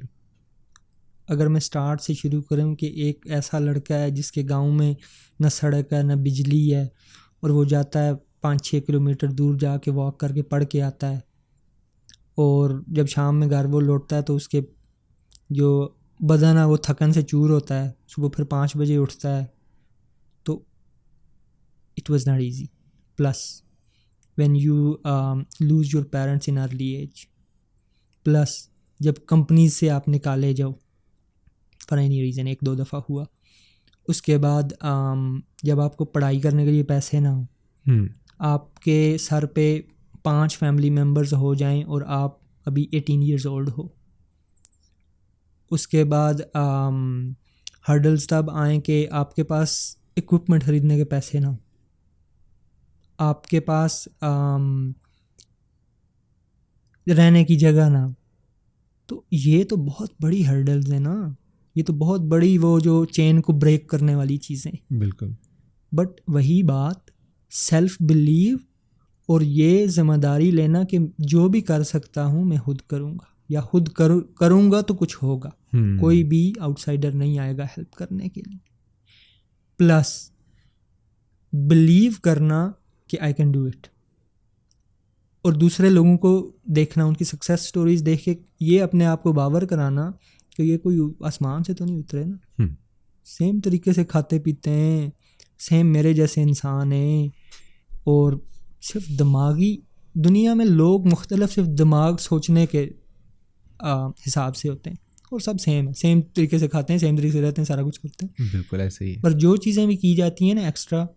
अगर मैं स्टार्ट से शुरू करूँ कि एक ऐसा लड़का है जिसके गांव में न सड़क है न बिजली है, और वो जाता है 5-6 किलोमीटर दूर जाके वॉक करके पढ़ के आता है, और जब शाम में घर वो लौटता है तो उसके जो बदन है वो थकन से चूर होता है, सुबह फिर 5 बजे उठता है, तो it was not easy. Plus when you lose your parents in early age, plus जब कंपनी से आप निकाले जाओ फॉर एनी रीज़न, 1-2 दफ़ा हुआ। उसके बाद जब आपको पढ़ाई करने के लिए पैसे ना हो, आपके सर पे 5 फैमिली मेम्बर्स हो जाएं और आप अभी 18 ईयर्स ओल्ड हो। उसके बाद हर्डल्स तब आएँ कि आपके पास इक्विपमेंट ख़रीदने के पैसे ना हो, आपके पास रहने की जगह ना हो। तो ये तो बहुत बड़ी हर्डल्स हैं ना, ये तो बहुत बड़ी वो जो चेन को ब्रेक करने वाली चीज़ें। बिल्कुल। बट वही बात, सेल्फ बिलीव और ये ज़िम्मेदारी लेना कि जो भी कर सकता हूँ मैं खुद करूँगा, या खुद करूँगा तो कुछ होगा, कोई भी आउटसाइडर नहीं आएगा हेल्प करने के लिए। प्लस बिलीव करना कि आई कैन डू इट, और दूसरे लोगों को देखना, उनकी सक्सेस स्टोरीज देख के ये अपने आप को बावर कराना कि ये कोई आसमान से तो नहीं उतरे ना, सेम तरीके से खाते पीते हैं, सेम मेरे जैसे इंसान हैं, और सिर्फ दिमागी दुनिया में लोग मुख्तलिफ सिर्फ दिमाग सोचने के हिसाब से होते हैं, और सब सेम है, सेम तरीके से खाते हैं, सेम तरीके से रहते हैं, सारा कुछ करते हैं। बिल्कुल ऐसे ही। पर जो चीज़ें भी की जाती हैं ना एक्स्ट्रा,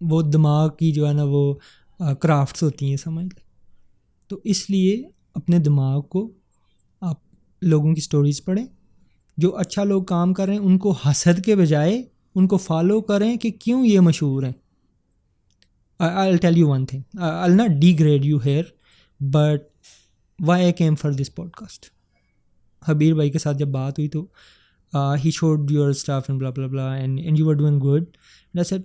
वो दिमाग की जो है ना वो क्राफ्ट्स होती हैं, समझ लें। तो इसलिए अपने दिमाग को आप लोगों की स्टोरीज पढ़ें, जो अच्छा लोग काम कर रहे हैं उनको हसद के बजाय उनको फॉलो करें कि क्यों ये मशहूर हैं. I'll tell you one thing. I'll not degrade you here, but why I came for this podcast. Habir भाई के साथ जब बात हुई तो he showed your stuff and blah blah blah and you were doing good. And I said,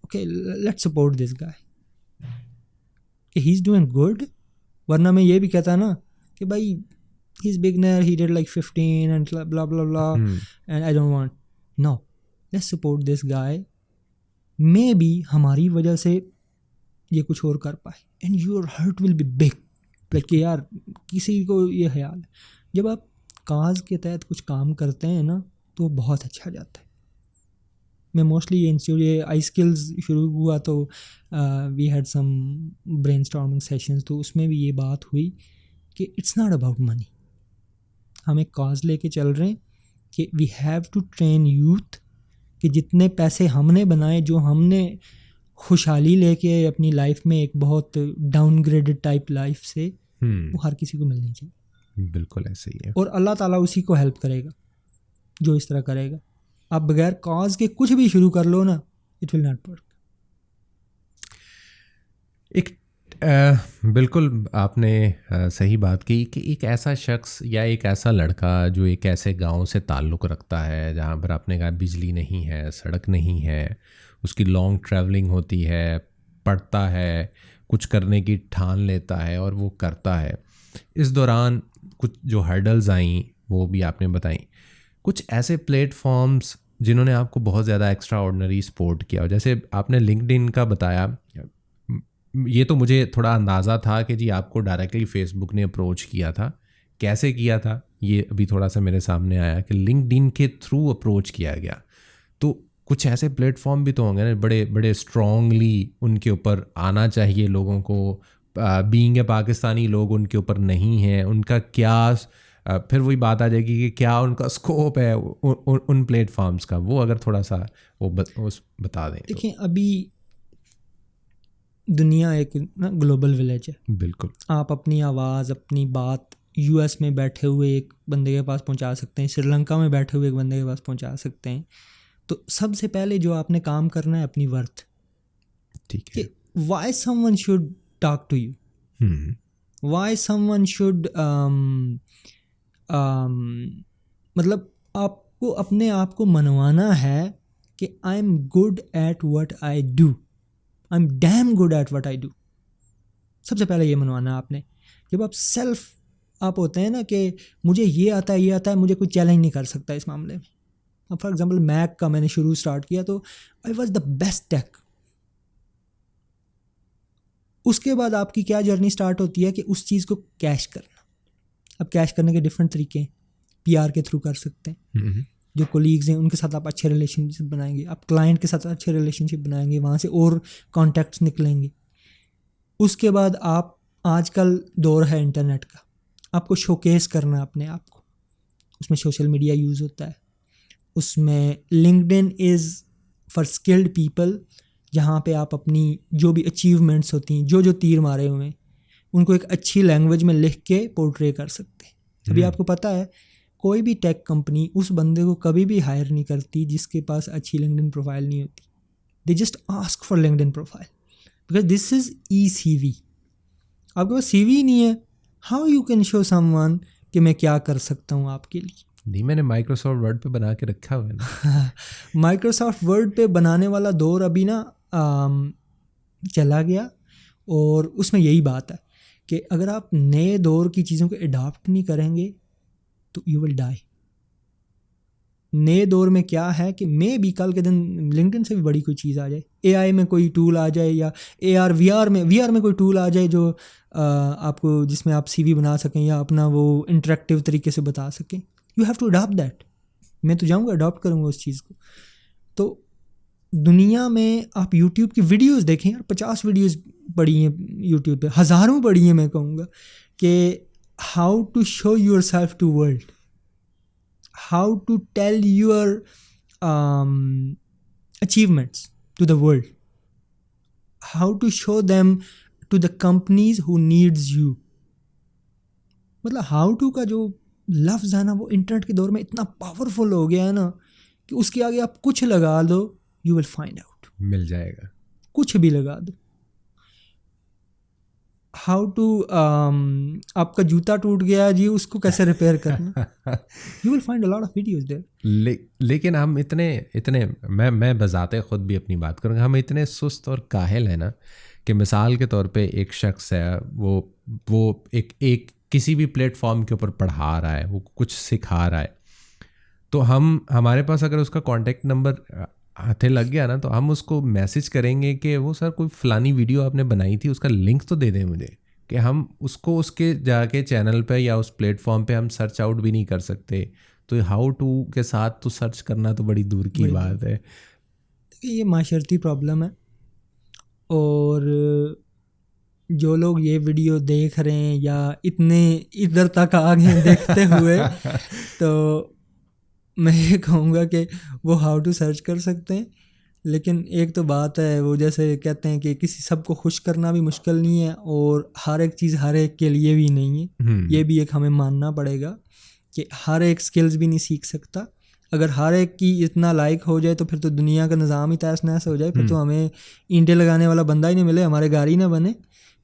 okay, let's support this guy. He's doing good. वरना मैं ये भी कहता ना कि भाई he's beginner, he did like 15 and blah blah blah and I don't want. No, let's support this guy. Maybe हमारी वजह से ये कुछ और कर पाए and your heart will be big. Like कि यार किसी को ये ख्याल है जब आप काज के तहत कुछ काम करते हैं ना तो बहुत अच्छा जाता है. मैं मोस्टली ये इंस्टीट्यूट ये आई स्किल्स शुरू हुआ तो we had some brainstorming sessions, तो उसमें भी ये बात हुई कि इट्स नॉट अबाउट मनी. हम एक काज लेके चल रहे हैं कि we have to train youth कि जितने पैसे हमने बनाए, जो हमने खुशहाली लेके अपनी लाइफ में एक बहुत डाउनग्रेडेड टाइप लाइफ से, वो हर किसी को मिलनी चाहिए. बिल्कुल ऐसे ही है. और अल्लाह ताला उसी को हेल्प करेगा जो इस तरह करेगा. आप बगैर कॉज के कुछ भी शुरू कर लो ना, इट विल नॉट वर्क. एक बिल्कुल आपने सही बात की कि एक ऐसा शख्स या एक ऐसा लड़का जो एक ऐसे गांव से ताल्लुक़ रखता है जहां पर आपने कहा बिजली नहीं है, सड़क नहीं है, उसकी लॉन्ग ट्रैवलिंग होती है, पढ़ता है, कुछ करने की ठान लेता है और वो करता है. इस दौरान कुछ जो हर्डल्स आई वो भी आपने बताई. कुछ ऐसे प्लेटफॉर्म्स जिन्होंने आपको बहुत ज़्यादा एक्स्ट्रा ऑर्डिनरी सपोर्ट किया हो, जैसे आपने लिंक्डइन का बताया. ये तो मुझे थोड़ा अंदाज़ा था कि जी आपको डायरेक्टली फेसबुक ने अप्रोच किया था. कैसे किया था ये अभी थोड़ा सा मेरे सामने आया कि लिंक्डइन के थ्रू अप्रोच किया गया. तो कुछ ऐसे प्लेटफॉर्म भी तो होंगे ना बड़े बड़े स्ट्रॉन्गली उनके ऊपर आना चाहिए लोगों को. बीइंग ए पाकिस्तानी लोग उनके ऊपर नहीं हैं, उनका क्या फिर वही बात आ जाएगी कि क्या उनका स्कोप है उन प्लेटफॉर्म्स का. वो अगर थोड़ा सा वो बता दें. देखिए अभी दुनिया एक ना ग्लोबल विलेज है. बिल्कुल. आप अपनी आवाज़ अपनी बात यूएस में बैठे हुए एक बंदे के पास पहुंचा सकते हैं, श्रीलंका में बैठे हुए एक बंदे के पास पहुंचा सकते हैं. तो सबसे पहले जो आपने काम करना है अपनी वर्थ. ठीक है. Why someone should talk to you, why someone should मतलब आपको अपने आप को मनवाना है कि I am good at what I do, I am damn good at what I do. सबसे पहले ये मनवाना आपने. जब आप सेल्फ आप होते हैं ना कि मुझे ये आता है ये आता है, मुझे कोई चैलेंज नहीं कर सकता इस मामले में. अब फॉर एग्जांपल मैक का मैंने शुरू स्टार्ट किया तो I was the best tech. उसके बाद आपकी क्या जर्नी स्टार्ट होती है कि उस चीज़ को कैश करना. अब कैश करने के डिफरेंट तरीके हैं. पीआर के थ्रू कर सकते हैं, जो कोलीग्स हैं उनके साथ आप अच्छे रिलेशनशिप बनाएंगे, आप क्लाइंट के साथ अच्छे रिलेशनशिप बनाएंगे, वहाँ से और कॉन्टैक्ट्स निकलेंगे. उसके बाद आप आजकल दौर है इंटरनेट का, आपको शोकेस करना अपने आप को. उसमें सोशल मीडिया यूज़ होता है, उसमें LinkedIn is for skilled people, जहाँ पे आप अपनी जो भी अचीवमेंट्स होती हैं, जो तीर मारे हुए हैं, उनको एक अच्छी लैंग्वेज में लिख के पोर्ट्रे कर सकते हैं. अभी आपको पता है कोई भी टेक कंपनी उस बंदे को कभी भी हायर नहीं करती जिसके पास अच्छी लिंक्डइन प्रोफाइल नहीं होती. They just ask for LinkedIn profile because this is e CV. आपके पास CV नहीं है, how you can show someone कि मैं क्या कर सकता हूँ आपके लिए. नहीं, मैंने माइक्रोसॉफ्ट वर्ड पे बना के रखा हुआ है ना. माइक्रोसॉफ्ट वर्ड पे बनाने वाला दौर अभी ना चला गया. और उसमें यही बात है कि अगर आप नए दौर की चीज़ों को अडॉप्ट नहीं करेंगे तो यू विल डाई. नए दौर में क्या है कि मे भी कल के दिन लिंक्डइन से भी बड़ी कोई चीज़ आ जाए, AI में कोई टूल आ जाए, या AR VR में कोई टूल आ जाए जो आपको जिसमें आप CV बना सकें या अपना वो इंटरेक्टिव तरीके से बता सकें. You have to adopt that. मैं तो जाऊँगा अडॉप्ट करूँगा उस चीज़ को. तो दुनिया में आप यूट्यूब की वीडियोस देखें यार, 50 वीडियोस पड़ी हैं यूट्यूब पे, हज़ारों पड़ी हैं. मैं कहूँगा कि how to show yourself to world, how to tell your achievements to the world, how to show them to the companies who needs you. मतलब हाउ टू का जो लफ्ज़ है ना वो इंटरनेट के दौर में इतना पावरफुल हो गया है ना कि उसके आगे आप कुछ लगा दो, यू विल फाइंड आउट, मिल जाएगा, कुछ भी लगा दो। हाउ टू आपका जूता टूट गया जी, उसको कैसे रिपेयर करना, you will find a lot of videos there. लेकिन हम इतने मैं बजाते खुद भी अपनी बात करूँगा, हम इतने सुस्त और काहिल हैं ना कि मिसाल के तौर पे एक शख्स है, वो एक किसी भी प्लेटफॉर्म के ऊपर पढ़ा रहा है, वो कुछ सिखा रहा है, तो हमारे पास अगर उसका कॉन्टेक्ट नंबर हाथे लग गया ना, तो हम उसको मैसेज करेंगे कि वो सर कोई फ़लानी वीडियो आपने बनाई थी, उसका लिंक तो दे दें मुझे, कि हम उसको उसके जाके चैनल पे या उस प्लेटफॉर्म पे हम सर्च आउट भी नहीं कर सकते। तो हाउ टू के साथ तो सर्च करना तो बड़ी दूर की बात है। ये माशरती प्रॉब्लम है, और जो लोग ये वीडियो देख रहे हैं या इतने इधर तक आ गए देखते हुए तो मैं ये कहूँगा कि वो हाउ टू सर्च कर सकते हैं। लेकिन एक तो बात है, वो जैसे कहते हैं कि किसी सबको खुश करना भी मुश्किल नहीं है, और हर एक चीज़ हर एक के लिए भी नहीं है। ये भी एक हमें मानना पड़ेगा कि हर एक स्किल्स भी नहीं सीख सकता। अगर हर एक की इतना लाइक हो जाए तो फिर तो दुनिया का निज़ाम ही तहस नहस हो जाए, फिर तो हमें ईंटें लगाने वाला बंदा ही नहीं मिले, हमारे गाड़ी ना बने,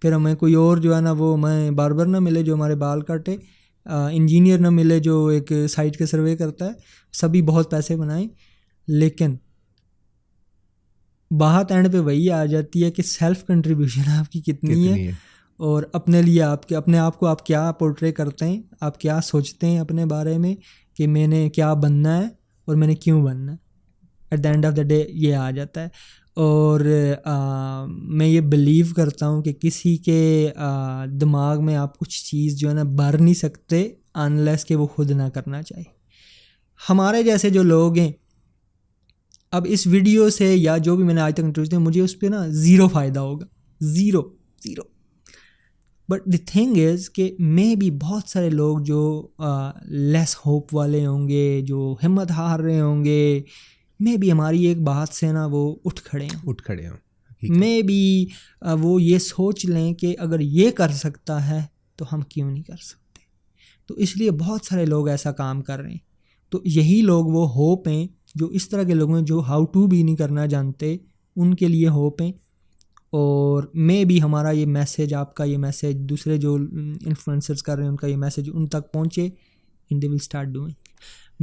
फिर हमें कोई और जो है ना वो हमें बार्बर ना मिले जो हमारे बाल काटे, इंजीनियर ना मिले जो एक साइट के सर्वे करता है, सभी बहुत पैसे बनाएं। लेकिन बात एंड पे वही आ जाती है कि सेल्फ कंट्रीब्यूशन आपकी कितनी है, और अपने लिए अपने आप को आप क्या पोर्ट्रे करते हैं, आप क्या सोचते हैं अपने बारे में कि मैंने क्या बनना है और मैंने क्यों बनना है। At the end of the day ये आ जाता है। और मैं ये बिलीव करता हूँ कि किसी के दिमाग में आप कुछ चीज़ जो है ना भर नहीं सकते अनलेस कि वो खुद ना करना चाहिए। हमारे जैसे जो लोग हैं, अब इस वीडियो से या जो भी मैंने आज तक इंट्रोड्यूस किया, मुझे उस पर ना ज़ीरो फ़ायदा होगा, zero. But the thing is कि मे भी बहुत सारे लोग जो लेस होप वाले होंगे, जो हिम्मत हार रहे होंगे, मे भी हमारी एक बात से ना वो उठ खड़े हों। मे भी वो ये सोच लें कि अगर ये कर सकता है तो हम क्यों नहीं कर सकते। तो इसलिए बहुत सारे लोग ऐसा काम कर रहे हैं। तो यही लोग वो होप हैं जो इस तरह के लोग हैं जो हाउ टू भी नहीं करना जानते, उनके लिए होप हैं। और मे भी हमारा ये मैसेज, आपका ये मैसेज, दूसरे जो इन्फ्लुएंसर्स कर रहे हैं उनका ये मैसेज उन तक पहुँचे, and they will start doing.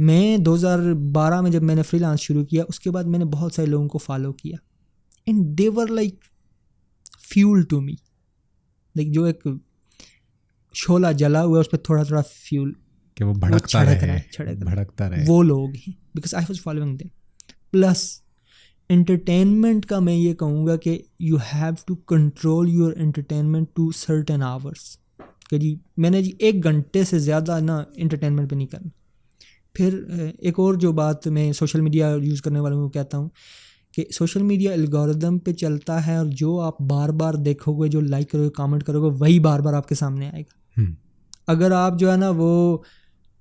मैं 2012 में जब मैंने फ्रीलांस शुरू किया, उसके बाद मैंने बहुत सारे लोगों को फॉलो किया, and they were like fuel to me, like जो एक शोला जला हुआ है उस पर थोड़ा थोड़ा फ्यूल कि वो भड़कता रहे, वो लोग हैं, because I was following them. Plus entertainment का मैं ये कहूँगा कि you have to control your entertainment to certain hours, कि जी मैंने जी 1 घंटे से ज़्यादा ना एंटरटेनमेंट पे नहीं करना। फिर एक और जो बात मैं सोशल मीडिया यूज़ करने वालों को कहता हूँ कि सोशल मीडिया एल्गोरिदम पे चलता है, और जो आप बार बार देखोगे, जो लाइक करोगे, कमेंट करोगे, वही बार बार आपके सामने आएगा। अगर आप जो है ना वो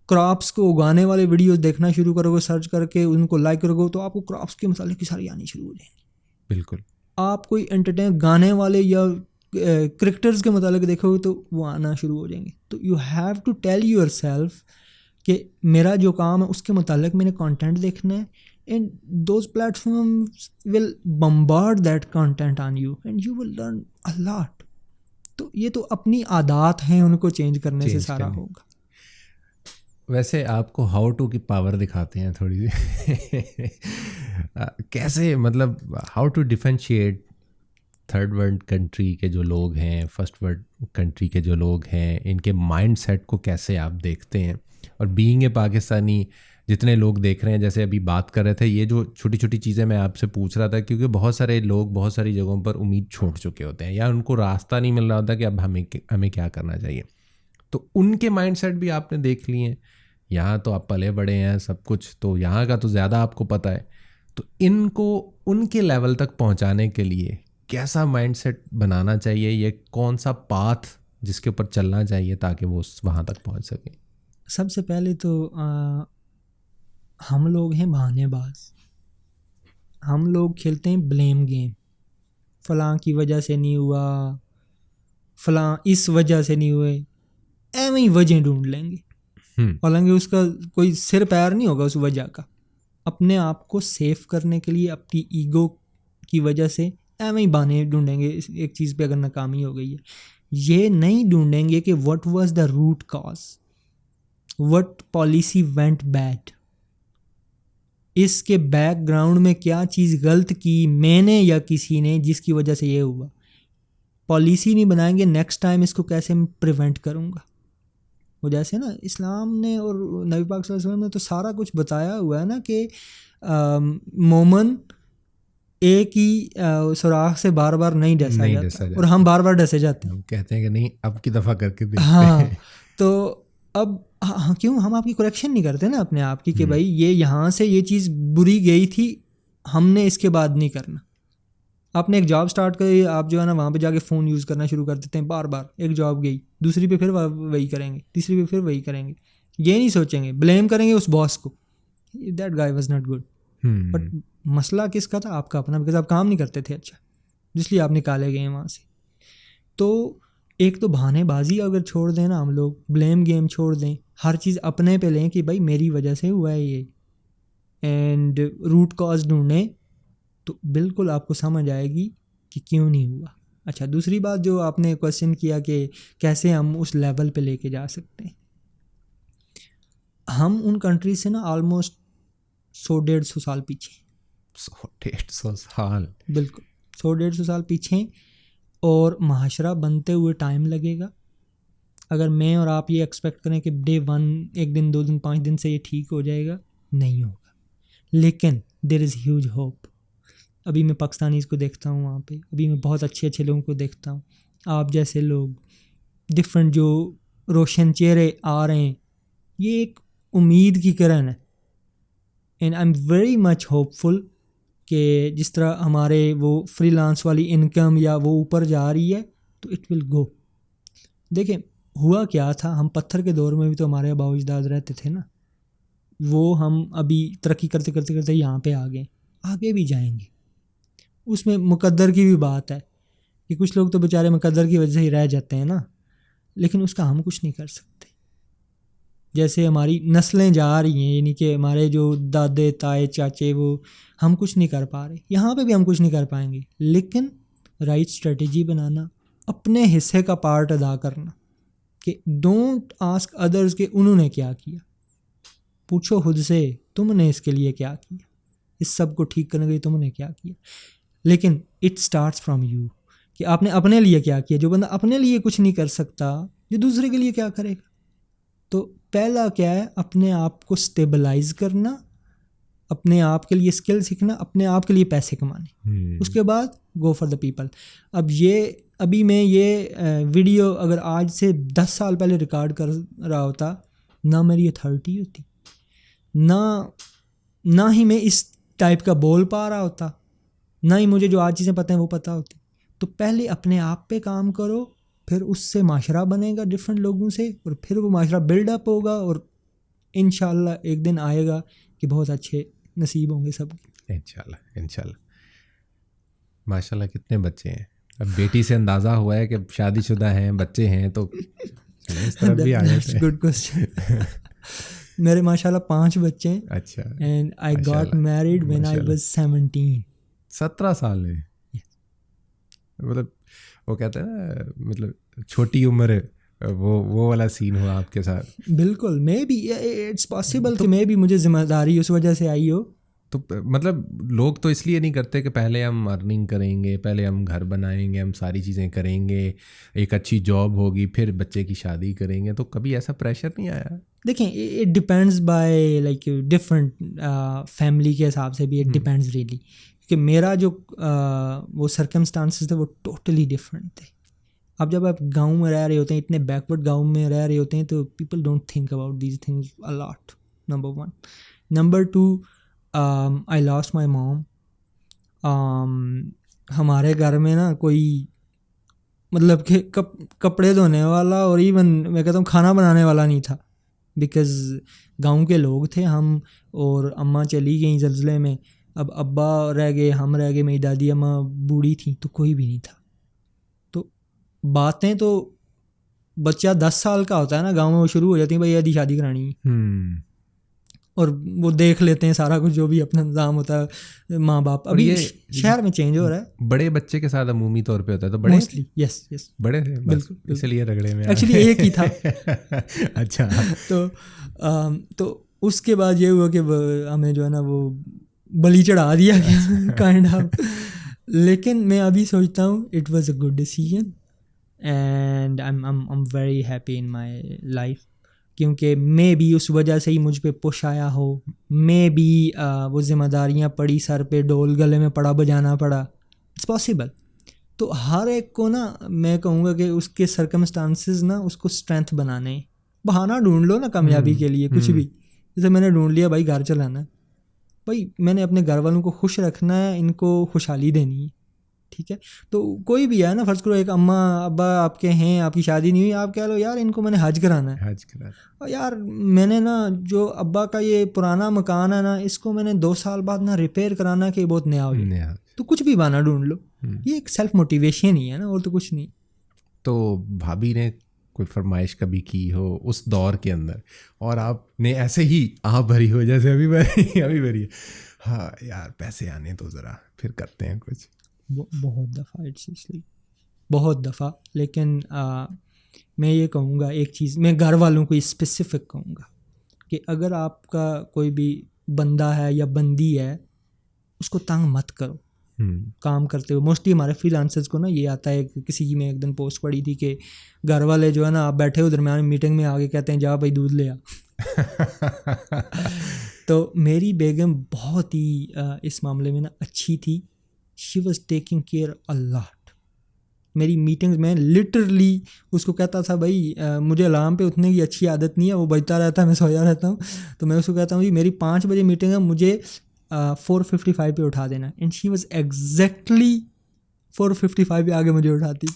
क्रॉप्स को उगाने वाले वीडियोस देखना शुरू करोगे, सर्च करके उनको लाइक करोगे, तो आपको क्रॉप्स के मसाले की सारी आनी शुरू हो जाएंगी। बिल्कुल। आप कोई एंटरटेन गाने वाले या क्रिकेटर्स के मुतालिक देखोगे तो वो आना शुरू हो जाएंगे। तो you have to tell yourself कि मेरा जो काम है उसके मुतालिक मैंने कंटेंट देखना है, and those platforms will bombard that content on you and you will learn a lot. तो ये तो अपनी आदत हैं, उनको चेंज करने से सारा होगा। वैसे आपको हाउ टू की पावर दिखाते हैं थोड़ी सी कैसे, मतलब how to differentiate third world country के जो लोग हैं, फर्स्ट वर्ल्ड कंट्री के जो लोग हैं, इनके माइंड सेट को कैसे आप देखते हैं। और बीइंग ए पाकिस्तानी जितने लोग देख रहे हैं, जैसे अभी बात कर रहे थे, ये जो छोटी छोटी चीज़ें मैं आपसे पूछ रहा था, क्योंकि बहुत सारे लोग बहुत सारी जगहों पर उम्मीद छोड़ चुके होते हैं, या उनको रास्ता नहीं मिल रहा होता कि अब हमें क्या करना चाहिए। तो उनके माइंडसेट भी आपने देख लिए हैं, यहाँ तो आप पले बड़े हैं सब कुछ, तो यहाँ का तो ज़्यादा आपको पता है। तो इनको उनके लेवल तक पहुँचाने के लिए कैसा माइंडसेट बनाना चाहिए, ये कौन सा पाथ जिसके ऊपर चलना चाहिए ताकि वो वहाँ तक पहुँच सकें? सबसे पहले तो हम लोग हैं बहानेबाज। हम लोग खेलते हैं ब्लेम गेम, फ़लाँ की वजह से नहीं हुआ, फ़लाँ इस वजह से नहीं हुए। एवं ही वजह ढूंढ लेंगे, हालांकि उसका कोई सिर पैर नहीं होगा उस वजह का। अपने आप को सेफ करने के लिए अपनी ईगो की वजह से एवं ही बहाने ढूंढेंगे एक चीज़ पे अगर नाकामी हो गई है। ये नहीं ढूंढेंगे कि what was the root cause, what policy went bad, इसके बैकग्राउंड में क्या चीज़ गलत की मैंने या किसी ने जिसकी वजह से ये हुआ। पॉलिसी नहीं बनाएंगे नेक्स्ट टाइम इसको कैसे मैं प्रिवेंट करूँगा। वो जैसे ना इस्लाम ने और नबी पाक सल्लल्लाहु अलैहि वसल्लम ने तो सारा कुछ बताया हुआ है ना कि मोमन एक ही सुराख से बार बार नहीं डसा जाता और हम बार बार डसे जाते हैं। हम कहते हैं कि नहीं अब की दफ़ा करके देखते हाँ हैं। तो अब हाँ, क्यों हम आपकी करेक्शन नहीं करते ना अपने आप की कि भाई ये यहाँ से ये चीज़ बुरी गई थी, हमने इसके बाद नहीं करना। आपने एक जॉब स्टार्ट करी, आप जो है ना वहाँ पे जाके फ़ोन यूज़ करना शुरू कर देते हैं बार बार। एक जॉब गई, दूसरी पे फिर वही करेंगे, तीसरी पे फिर वही करेंगे। ये नहीं सोचेंगे, ब्लेम करेंगे उस बॉस को, that guy was not good. But मसला किसका था? आपका अपना, बिकॉज आप काम नहीं करते थे अच्छा, इसलिए आप निकाले गए वहाँ से। तो एक तो बहानेबाजी अगर छोड़ दें ना हम लोग, ब्लेम गेम छोड़ दें, हर चीज़ अपने पे लें कि भाई मेरी वजह से हुआ है ये, एंड रूट कॉज ढूंढें, तो बिल्कुल आपको समझ आएगी कि क्यों नहीं हुआ। अच्छा, दूसरी बात जो आपने क्वेश्चन किया कि कैसे हम उस लेवल पे लेके जा सकते हैं, हम उन कंट्री से ना ऑलमोस्ट 100-150 साल पीछे। 100-150 साल, बिल्कुल 100-150 साल पीछे, और महाशरा बनते हुए टाइम लगेगा। अगर मैं और आप ये एक्सपेक्ट करें कि डे 1, 1 दिन 2 दिन 5 दिन से ये ठीक हो जाएगा, नहीं होगा। लेकिन देयर इज़ ह्यूज होप। अभी मैं पाकिस्तानीज़ को देखता हूँ वहाँ पे, अभी मैं बहुत अच्छे अच्छे लोगों को देखता हूँ, आप जैसे लोग, डिफरेंट जो रोशन चेहरे आ रहे हैं, ये एक उम्मीद की किरण है। And I am very much hopeful कि जिस तरह हमारे वो फ्रीलांस वाली इनकम या वो ऊपर जा रही है, तो इट विल गो। देखें हुआ क्या था, हम पत्थर के दौर में भी तो हमारे आबा अजदाद रहते थे ना, वो हम अभी तरक्की करते करते करते यहाँ पे आ गए, आगे भी जाएंगे। उसमें मुकद्दर की भी बात है कि कुछ लोग तो बेचारे मुकद्दर की वजह से ही रह जाते हैं ना, लेकिन उसका हम कुछ नहीं कर सकते। जैसे हमारी नस्लें जा रही हैं, यानी कि हमारे जो दादे ताए चाचे, वो हम कुछ नहीं कर पा रहे, यहाँ पे भी हम कुछ नहीं कर पाएंगे। लेकिन राइट स्ट्रेटजी बनाना, अपने हिस्से का पार्ट अदा करना, कि डोंट आस्क अदर्स कि उन्होंने क्या किया, पूछो खुद से तुमने इसके लिए क्या किया, इस सब को ठीक करने के लिए तुमने क्या किया। लेकिन इट स्टार्ट्स फ्रॉम यू, कि आपने अपने लिए क्या किया। जो बंदा अपने लिए कुछ नहीं कर सकता, ये दूसरे के लिए क्या करेगा। तो पहला क्या है, अपने आप को स्टेबलाइज करना, अपने आप के लिए स्किल सीखना, अपने आप के लिए पैसे कमाने, उसके बाद गो फॉर द पीपल। अब ये अभी मैं ये वीडियो अगर आज से 10 साल पहले रिकॉर्ड कर रहा होता, ना मेरी अथॉरिटी होती, ना ही मैं इस टाइप का बोल पा रहा होता, ना ही मुझे जो आज चीज़ें पता हैं वो पता होती। तो पहले अपने आप पे काम करो, फिर उससे माशरा बनेगा डिफरेंट लोगों से, और फिर वो माशरा बिल्डअप होगा, और इंशाल्लाह एक दिन आएगा कि बहुत अच्छे नसीब होंगे सब। इंशाल्लाह इंशाल्लाह। माशाल्लाह कितने बच्चे हैं। अब बेटी से अंदाज़ा हुआ है कि शादीशुदा हैं, बच्चे हैं, तो इस तरफ भी आ जाते हैं। Good question. मेरे माशाल्लाह 5 बच्चे हैं। अच्छा। And I got married when I was 17। 17 साल में, मतलब वो कहते हैं ना, मतलब छोटी उम्र, वो वाला सीन हुआ आपके साथ। बिल्कुल, मे बी इट्स पॉसिबल कि मे बी मुझे जिम्मेदारी उस वजह से आई हो। तो मतलब लोग तो इसलिए नहीं करते कि पहले हम अर्निंग करेंगे, पहले हम घर बनाएंगे, हम सारी चीज़ें करेंगे, एक अच्छी जॉब होगी, फिर बच्चे की शादी करेंगे। तो कभी ऐसा प्रेशर नहीं आया? देखें, it depends by like different family के हिसाब से भी इट डिपेंड्स रियली, कि मेरा जो वो सर्कमस्टांसेस थे वो टोटली डिफरेंट थे। अब जब आप गांव में रह रहे होते हैं, इतने बैकवर्ड गांव में रह रहे होते हैं, तो people don't think about these things a lot, number 1। Number 2, I lost my mom. हमारे घर में ना कोई मतलब कि कपड़े धोने वाला और इवन मैं कहता हूँ खाना बनाने वाला नहीं था, बिकॉज़ गांव के लोग थे हम, और अम्मा चली गई ज़लज़ले में। अब अब्बा रह गए, हम रह गए, मेरी दादी अम्मा बूढ़ी थी, तो कोई भी नहीं था। तो बातें तो बच्चा 10 साल का होता है ना, गाँव में वो शुरू हो जाती है भाई यदि शादी करानी है, और वो देख लेते हैं सारा कुछ जो भी अपना इंतजाम होता है माँ बाप। अभी शहर में चेंज हो रहा है, बड़े बच्चे के साथ अमूमी तौर पे होता है, तो बड़े मोस्टली यस बड़े थे बिल्कुल, इसलिए रगड़े में एक्चुअली एक ही था। अच्छा। तो उसके बाद ये हुआ कि हमें जो है ना वो बलि चढ़ा दिया गया काइंड ऑफ। लेकिन मैं अभी सोचता हूँ it was a good decision and I am very happy in my life, क्योंकि मे बी उस वजह से ही मुझ पे पुश आया हो, मे बी वो जिम्मेदारियाँ पड़ी सर पे, डोल गले में पड़ा बजाना पड़ा, इट्स पॉसिबल। तो हर एक को ना मैं कहूँगा कि उसके सर्कमस्टांसिस ना उसको स्ट्रेंथ बनाने, बहाना ढूंढ लो ना कामयाबी के लिए कुछ भी। जैसे मैंने ढूंढ लिया भाई घर चलाना है, भाई मैंने अपने घर वालों को खुश रखना है, इनको खुशहाली देनी है, ठीक है। तो कोई भी है ना, फर्ज करो एक अम्मा अब्बा आपके हैं, आपकी शादी नहीं हुई, आप कह लो यार इनको मैंने हज कराना है, और यार मैंने ना जो अब्बा का ये पुराना मकान है ना, इसको मैंने 2 साल बाद ना रिपेयर कराना है कि बहुत नया हो जाए, तो कुछ भी बहाना ढूंढ लो। ये एक सेल्फ मोटिवेशन ही है ना, और तो कुछ नहीं। तो भाभी ने कोई फरमाइश कभी की हो उस दौर के अंदर, और आपने ऐसे ही आप भरी हो जैसे अभी भरी है, हाँ यार पैसे आने तो ज़रा फिर करते हैं कुछ? बहुत दफ़ा, इट्स बहुत दफ़ा। लेकिन मैं ये कहूँगा एक चीज़, मैं घर वालों को स्पेसिफिक कहूँगा कि अगर आपका कोई भी बंदा है या बंदी है, उसको तंग मत करो काम करते हुए। मोस्टली हमारे फ्रीलांसर्स को ना ये आता है कि किसी की मैं एक दिन पोस्ट पढ़ी थी कि घर वाले जो है ना, आप बैठे हो दरम्यान मीटिंग में आगे कहते हैं जा भाई दूध ले आ। तो मेरी बेगम बहुत ही इस मामले में ना अच्छी थी, she was taking care a lot. मेरी मीटिंग्स में लिटरली उसको कहता था भाई मुझे अलार्म पे उठने की अच्छी आदत नहीं है, वो बजता रहता है, मैं सोया रहता हूँ, तो मैं उसको कहता हूँ जी मेरी 5 बजे मीटिंग है, मुझे 4:55 पे उठा देना, एंड शी वॉज एग्जैक्टली 4:55 पे आगे मुझे उठाती।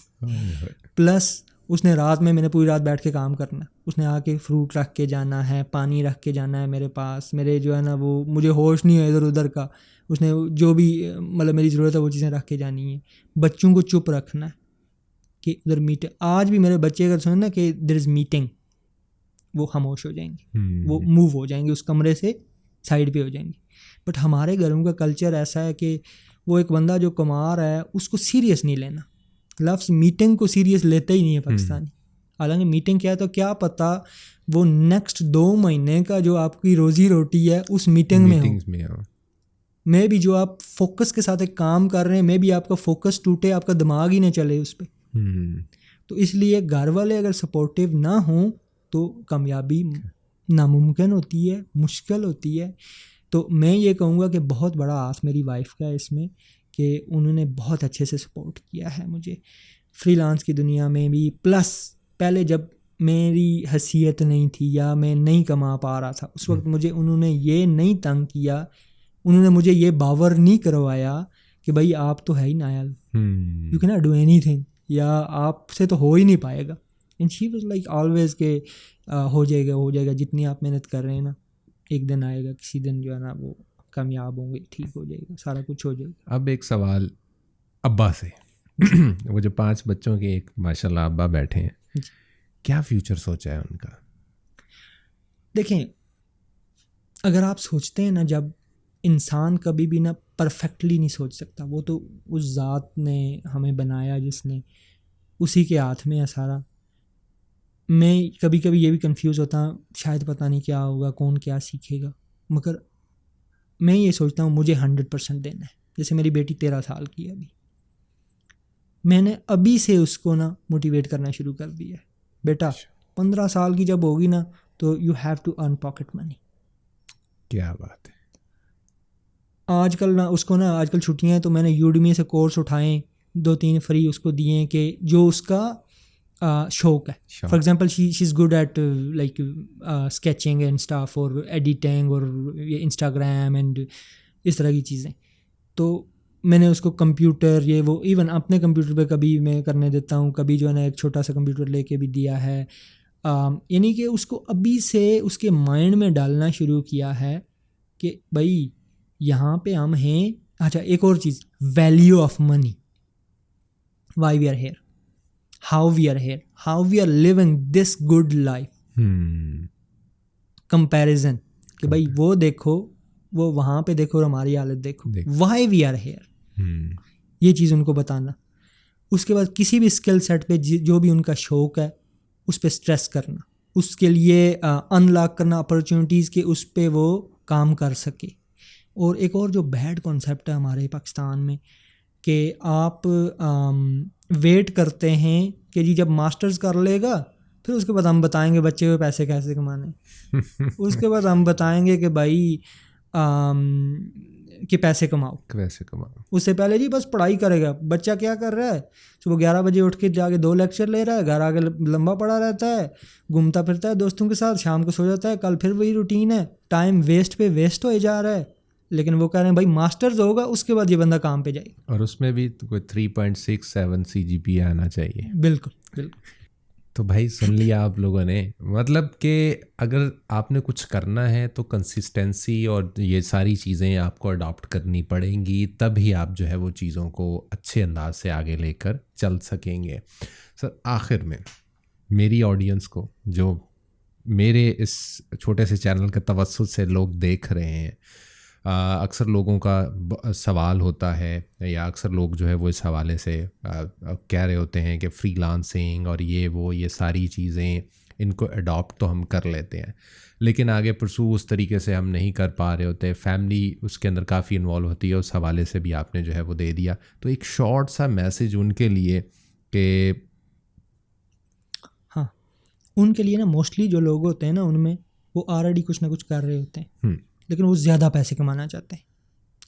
प्लस उसने रात में, मैंने पूरी रात बैठ के काम करना, उसने आके फ्रूट रख के जाना है, पानी रख के जाना है मेरे पास, मेरे जो है ना वो मुझे होश नहीं है इधर उधर का, उसने जो भी मतलब मेरी ज़रूरत है वो चीज़ें रख के जानी है। बच्चों को चुप रखना है कि उधर मीटिंग, आज भी मेरे बच्चे अगर सुने ना कि देयर इज़ मीटिंग, वो खामोश हो जाएंगे, वो मूव हो जाएंगे, उस कमरे से साइड पे हो जाएंगे। बट हमारे घरों का कल्चर ऐसा है कि वो एक बंदा जो कमा रहा है उसको सीरियस नहीं लेना, लफ्ज़ मीटिंग को सीरियस लेते ही नहीं है पाकिस्तानी। हालांकि मीटिंग क्या है तो क्या पता वो नेक्स्ट 2 महीने का जो आपकी रोज़ी रोटी है उस मीटिंग में हो। मे भी जो आप फोकस के साथ एक काम कर रहे हैं, मे भी आपका फोकस टूटे, आपका दिमाग ही नहीं चले उस पर। तो इसलिए घर वाले अगर सपोर्टिव ना हों तो कामयाबी नामुमकिन होती है, मुश्किल होती है। तो मैं ये कहूँगा कि बहुत बड़ा हाथ मेरी वाइफ का है इसमें, कि उन्होंने बहुत अच्छे से सपोर्ट किया है मुझे फ्रीलांस की दुनिया में भी। प्लस पहले जब मेरी हैसियत नहीं थी या मैं नहीं कमा पा रहा था, उस वक्त मुझे उन्होंने ये नहीं तंग किया, उन्होंने मुझे ये बावर नहीं करवाया कि भाई आप तो है ही नायल, you can not do anything, या आपसे तो हो ही नहीं पाएगा। And she was like always के हो जाएगा, जितनी आप मेहनत कर रहे हैं ना एक दिन आएगा, किसी दिन जो है ना वो कामयाब होंगे, ठीक हो जाएगा, सारा कुछ हो जाएगा। अब एक सवाल अब्बा से वो जो 5 बच्चों के एक माशाल्लाह अब्बा बैठे हैं, क्या फ्यूचर सोचा है उनका? देखें, अगर आप सोचते हैं ना, जब इंसान कभी भी ना परफेक्टली नहीं सोच सकता, वो तो उस ज़ात ने हमें बनाया जिसने, उसी के हाथ में है सारा। मैं कभी कभी ये भी कंफ्यूज होता हूँ, शायद पता नहीं क्या होगा, कौन क्या सीखेगा, मगर मैं ये सोचता हूँ मुझे 100% देना है। जैसे मेरी बेटी 13 साल की है अभी, मैंने अभी से उसको ना मोटिवेट करना शुरू कर दिया है, बेटा 15 साल की जब होगी ना तो you have to earn pocket money. क्या बात है। आजकल ना उसको ना, आजकल छुट्टियां हैं तो मैंने यूडमी से कोर्स उठाए, 2-3 फ्री उसको दिए कि जो उसका शौक है। For example she is good at like sketching and staff और एडिटिंग और ये इंस्टाग्राम एंड इस तरह की चीज़ें। तो मैंने उसको कंप्यूटर ये वो इवन अपने कंप्यूटर पे कभी मैं करने देता हूँ, कभी जो है ना एक छोटा सा कंप्यूटर लेके भी दिया है। यानी कि उसको अभी से उसके माइंड में डालना शुरू किया है कि भाई यहाँ पे हम हैं। अच्छा, एक और चीज़, value of money, why we are here. How we are here, how we are living this good life, comparison कि भाई वो देखो, वो वहाँ पे देखो और हमारी हालत देखो, वाई वी आर हेयर, ये चीज़ उनको बताना। उसके बाद किसी भी स्किल सेट पे जो भी उनका शौक है उस पर स्ट्रेस करना, उसके लिए अनलॉक करना अपॉर्चुनिटीज़ के, उस पर वो काम कर सके। और एक और जो बैड कॉन्सेप्ट है हमारे पाकिस्तान में कि आप वेट करते हैं कि जी जब मास्टर्स कर लेगा फिर उसके बाद हम बताएंगे बच्चे को पैसे कैसे कमाने उसके बाद हम बताएंगे कि भाई कि पैसे कमाओ। उससे पहले जी बस पढ़ाई करेगा। बच्चा क्या कर रहा है, सुबह 11 बजे उठ के जाके 2 लेक्चर ले रहा है, घर आके लंबा पड़ा रहता है, घूमता फिरता है दोस्तों के साथ, शाम को सो जाता है, कल फिर वही रूटीन है, टाइम वेस्ट पे वेस्ट हो जा रहा है। लेकिन वो कह रहे हैं भाई मास्टर्स होगा उसके बाद ये बंदा काम पे जाएगा, और उसमें भी तो कोई 3.67 CGPA आना चाहिए। बिल्कुल बिल्कुल। तो भाई सुन लिया आप लोगों ने, मतलब कि अगर आपने कुछ करना है तो कंसिस्टेंसी और ये सारी चीज़ें आपको अडॉप्ट करनी पड़ेंगी, तभी आप जो है वो चीज़ों को अच्छे अंदाज से आगे लेकर चल सकेंगे। सर आखिर में मेरी ऑडियंस को, जो मेरे इस छोटे से चैनल के तवज्जुह से लोग देख रहे हैं, अक्सर लोगों का सवाल होता है या अक्सर लोग जो है वो इस हवाले से कह रहे होते हैं कि फ्रीलांसिंग और ये सारी चीज़ें इनको अडॉप्ट तो हम कर लेते हैं लेकिन आगे परसू उस तरीके से हम नहीं कर पा रहे होते, फैमिली उसके अंदर काफ़ी इन्वॉल्व होती है, उस हवाले से भी आपने जो है वो दे दिया। तो एक शॉर्ट सा मैसेज उनके लिए कि हाँ, उनके लिए ना मोस्टली जो लोग होते हैं ना उनमें वो ऑलरेडी कुछ ना कुछ कर रहे होते हैं लेकिन वो ज़्यादा पैसे कमाना चाहते हैं।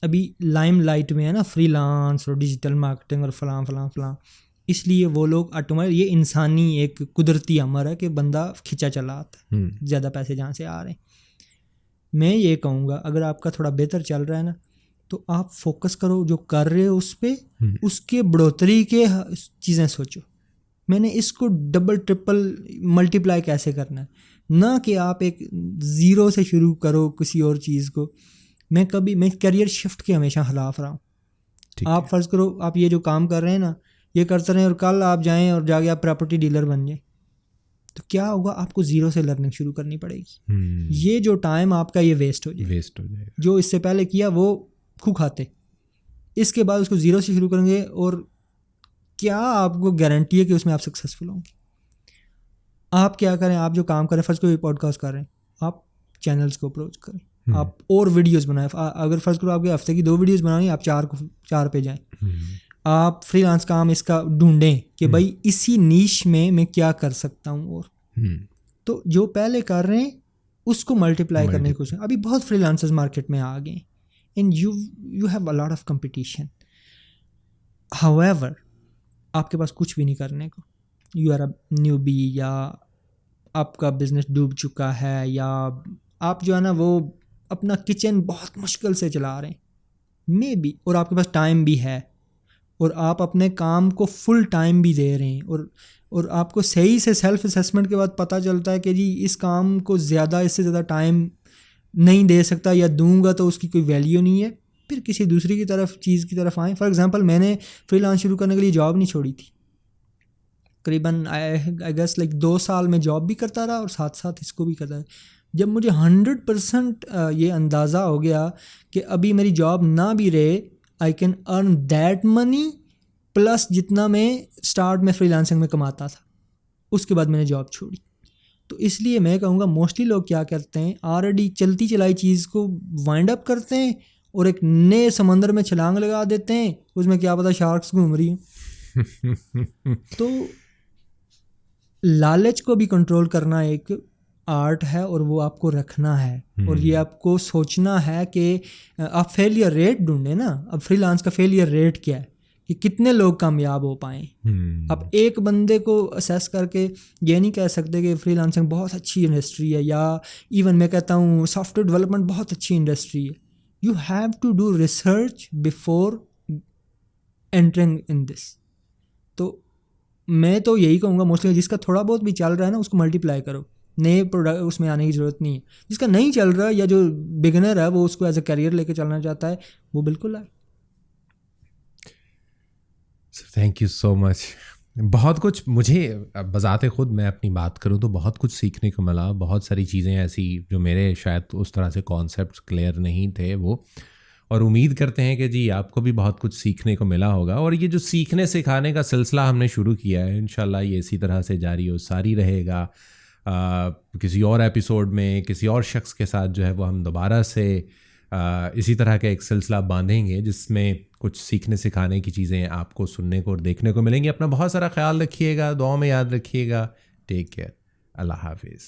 अभी लाइम लाइट में है ना फ्रीलांस और डिजिटल मार्केटिंग और फलां, इसलिए वो लोग ऑटोमेटिक, ये इंसानी एक कुदरती अमर है कि बंदा खिंचा चला आता है ज़्यादा पैसे जहाँ से आ रहे हैं। मैं ये कहूँगा अगर आपका थोड़ा बेहतर चल रहा है ना तो आप फोकस करो जो कर रहे हो उस पर, उसके बढ़ोतरी के चीज़ें सोचो। मैंने इसको डबल ट्रिपल मल्टीप्लाई कैसे करना है, ना कि आप एक ज़ीरो से शुरू करो किसी और चीज़ को। मैं करियर शिफ्ट के हमेशा खिलाफ रहा हूँ। आप फ़र्ज़ करो आप ये जो काम कर रहे हैं ना ये करते रहें और कल आप जाएं और जाके आप प्रॉपर्टी डीलर बन जाएं तो क्या होगा, आपको ज़ीरो से लर्निंग शुरू करनी पड़ेगी। ये जो टाइम आपका ये वेस्ट हो जाएगा। जो इससे पहले किया वो खू खाते, इसके बाद उसको ज़ीरो से शुरू करेंगे और क्या आपको गारंटी है कि उसमें आप सक्सेसफुल होंगे। आप क्या करें, आप जो काम करें, फर्स्ट कोई पॉडकास्ट कर रहे हैं, आप चैनल्स को अप्रोच करें, आप और वीडियोस बनाएं। अगर फर्स्ट करो आपके हफ्ते की 2 वीडियोस बनानी, आप 4 पे जाएं। आप फ्रीलांस काम इसका ढूंढें कि भाई इसी नीश में मैं क्या कर सकता हूँ। और तो जो पहले कर रहे हैं उसको मल्टीप्लाई करने की कोशिश। अभी बहुत फ्रीलांसर्स मार्केट में आ गए and you have a lot of competition. However आपके पास कुछ भी नहीं करने को, यू आर अ न्यूबी, या आपका बिजनेस डूब चुका है, या आप जो है ना वो अपना किचन बहुत मुश्किल से चला रहे हैं मे बी, और आपके पास टाइम भी है और आप अपने काम को फुल टाइम भी दे रहे हैं और आपको सही से सेल्फ असेसमेंट के बाद पता चलता है कि जी इस काम को इससे ज़्यादा टाइम नहीं दे सकता या दूंगा तो उसकी कोई वैल्यू नहीं है, फिर किसी दूसरी चीज़ की तरफ आएँ। फॉर एग्जांपल मैंने फ्रीलांस शुरू करने के लिए जॉब नहीं छोड़ी थी, करीबन आई गेस लाइक 2 साल में जॉब भी करता रहा और साथ साथ इसको भी करता रहा। जब मुझे 100% ये अंदाज़ा हो गया कि अभी मेरी जॉब ना भी रहे, I can earn that money plus जितना मैं स्टार्ट में फ्रीलांसिंग में कमाता था, उसके बाद मैंने जॉब छोड़ी। तो इसलिए मैं कहूँगा मोस्टली लोग क्या करते हैं, ऑलरेडी चलती चलाई चीज़ को वाइंड अप करते हैं और एक नए समंदर में छलांग लगा देते हैं, उसमें क्या पता शार्क्स घूम रही हैं। तो लालच को भी कंट्रोल करना एक आर्ट है और वो आपको रखना है। और ये आपको सोचना है कि आप फेलियर रेट ढूंढें ना। अब फ्रीलांस का फेलियर रेट क्या है कि कितने लोग कामयाब हो पाएँ। अब एक बंदे को असेस करके ये नहीं कह सकते कि फ्रीलांसिंग बहुत अच्छी इंडस्ट्री है, या इवन मैं कहता हूँ सॉफ्टवेयर डेवलपमेंट बहुत अच्छी इंडस्ट्री है। You have to do research before entering in this. तो मैं तो यही कहूँगा मोस्टली जिसका थोड़ा बहुत भी चल रहा है ना उसको मल्टीप्लाई करो, नए प्रोडक्ट उसमें आने की ज़रूरत नहीं है। जिसका नहीं चल रहा या जो बिगिनर है वो उसको एज अ करियर लेके चलना चाहता है, वो बिल्कुल आए। Thank you so much. बहुत कुछ मुझे बजाते खुद मैं अपनी बात करूं तो बहुत कुछ सीखने को मिला, बहुत सारी चीज़ें ऐसी जो मेरे शायद उस तरह से कॉन्सेप्ट्स क्लियर नहीं थे वो, और उम्मीद करते हैं कि जी आपको भी बहुत कुछ सीखने को मिला होगा। और ये जो सीखने सिखाने का सिलसिला हमने शुरू किया है, इंशाल्लाह ये इसी तरह से जारी और सारी रहेगा। किसी और एपिसोड में किसी और शख्स के साथ जो है वो हम दोबारा से इसी तरह का एक सिलसिला बांधेंगे जिसमें कुछ सीखने सिखाने की चीज़ें आपको सुनने को और देखने को मिलेंगी। अपना बहुत सारा ख्याल रखिएगा, दुआ में याद रखिएगा। टेक केयर, अल्लाह हाफिज़।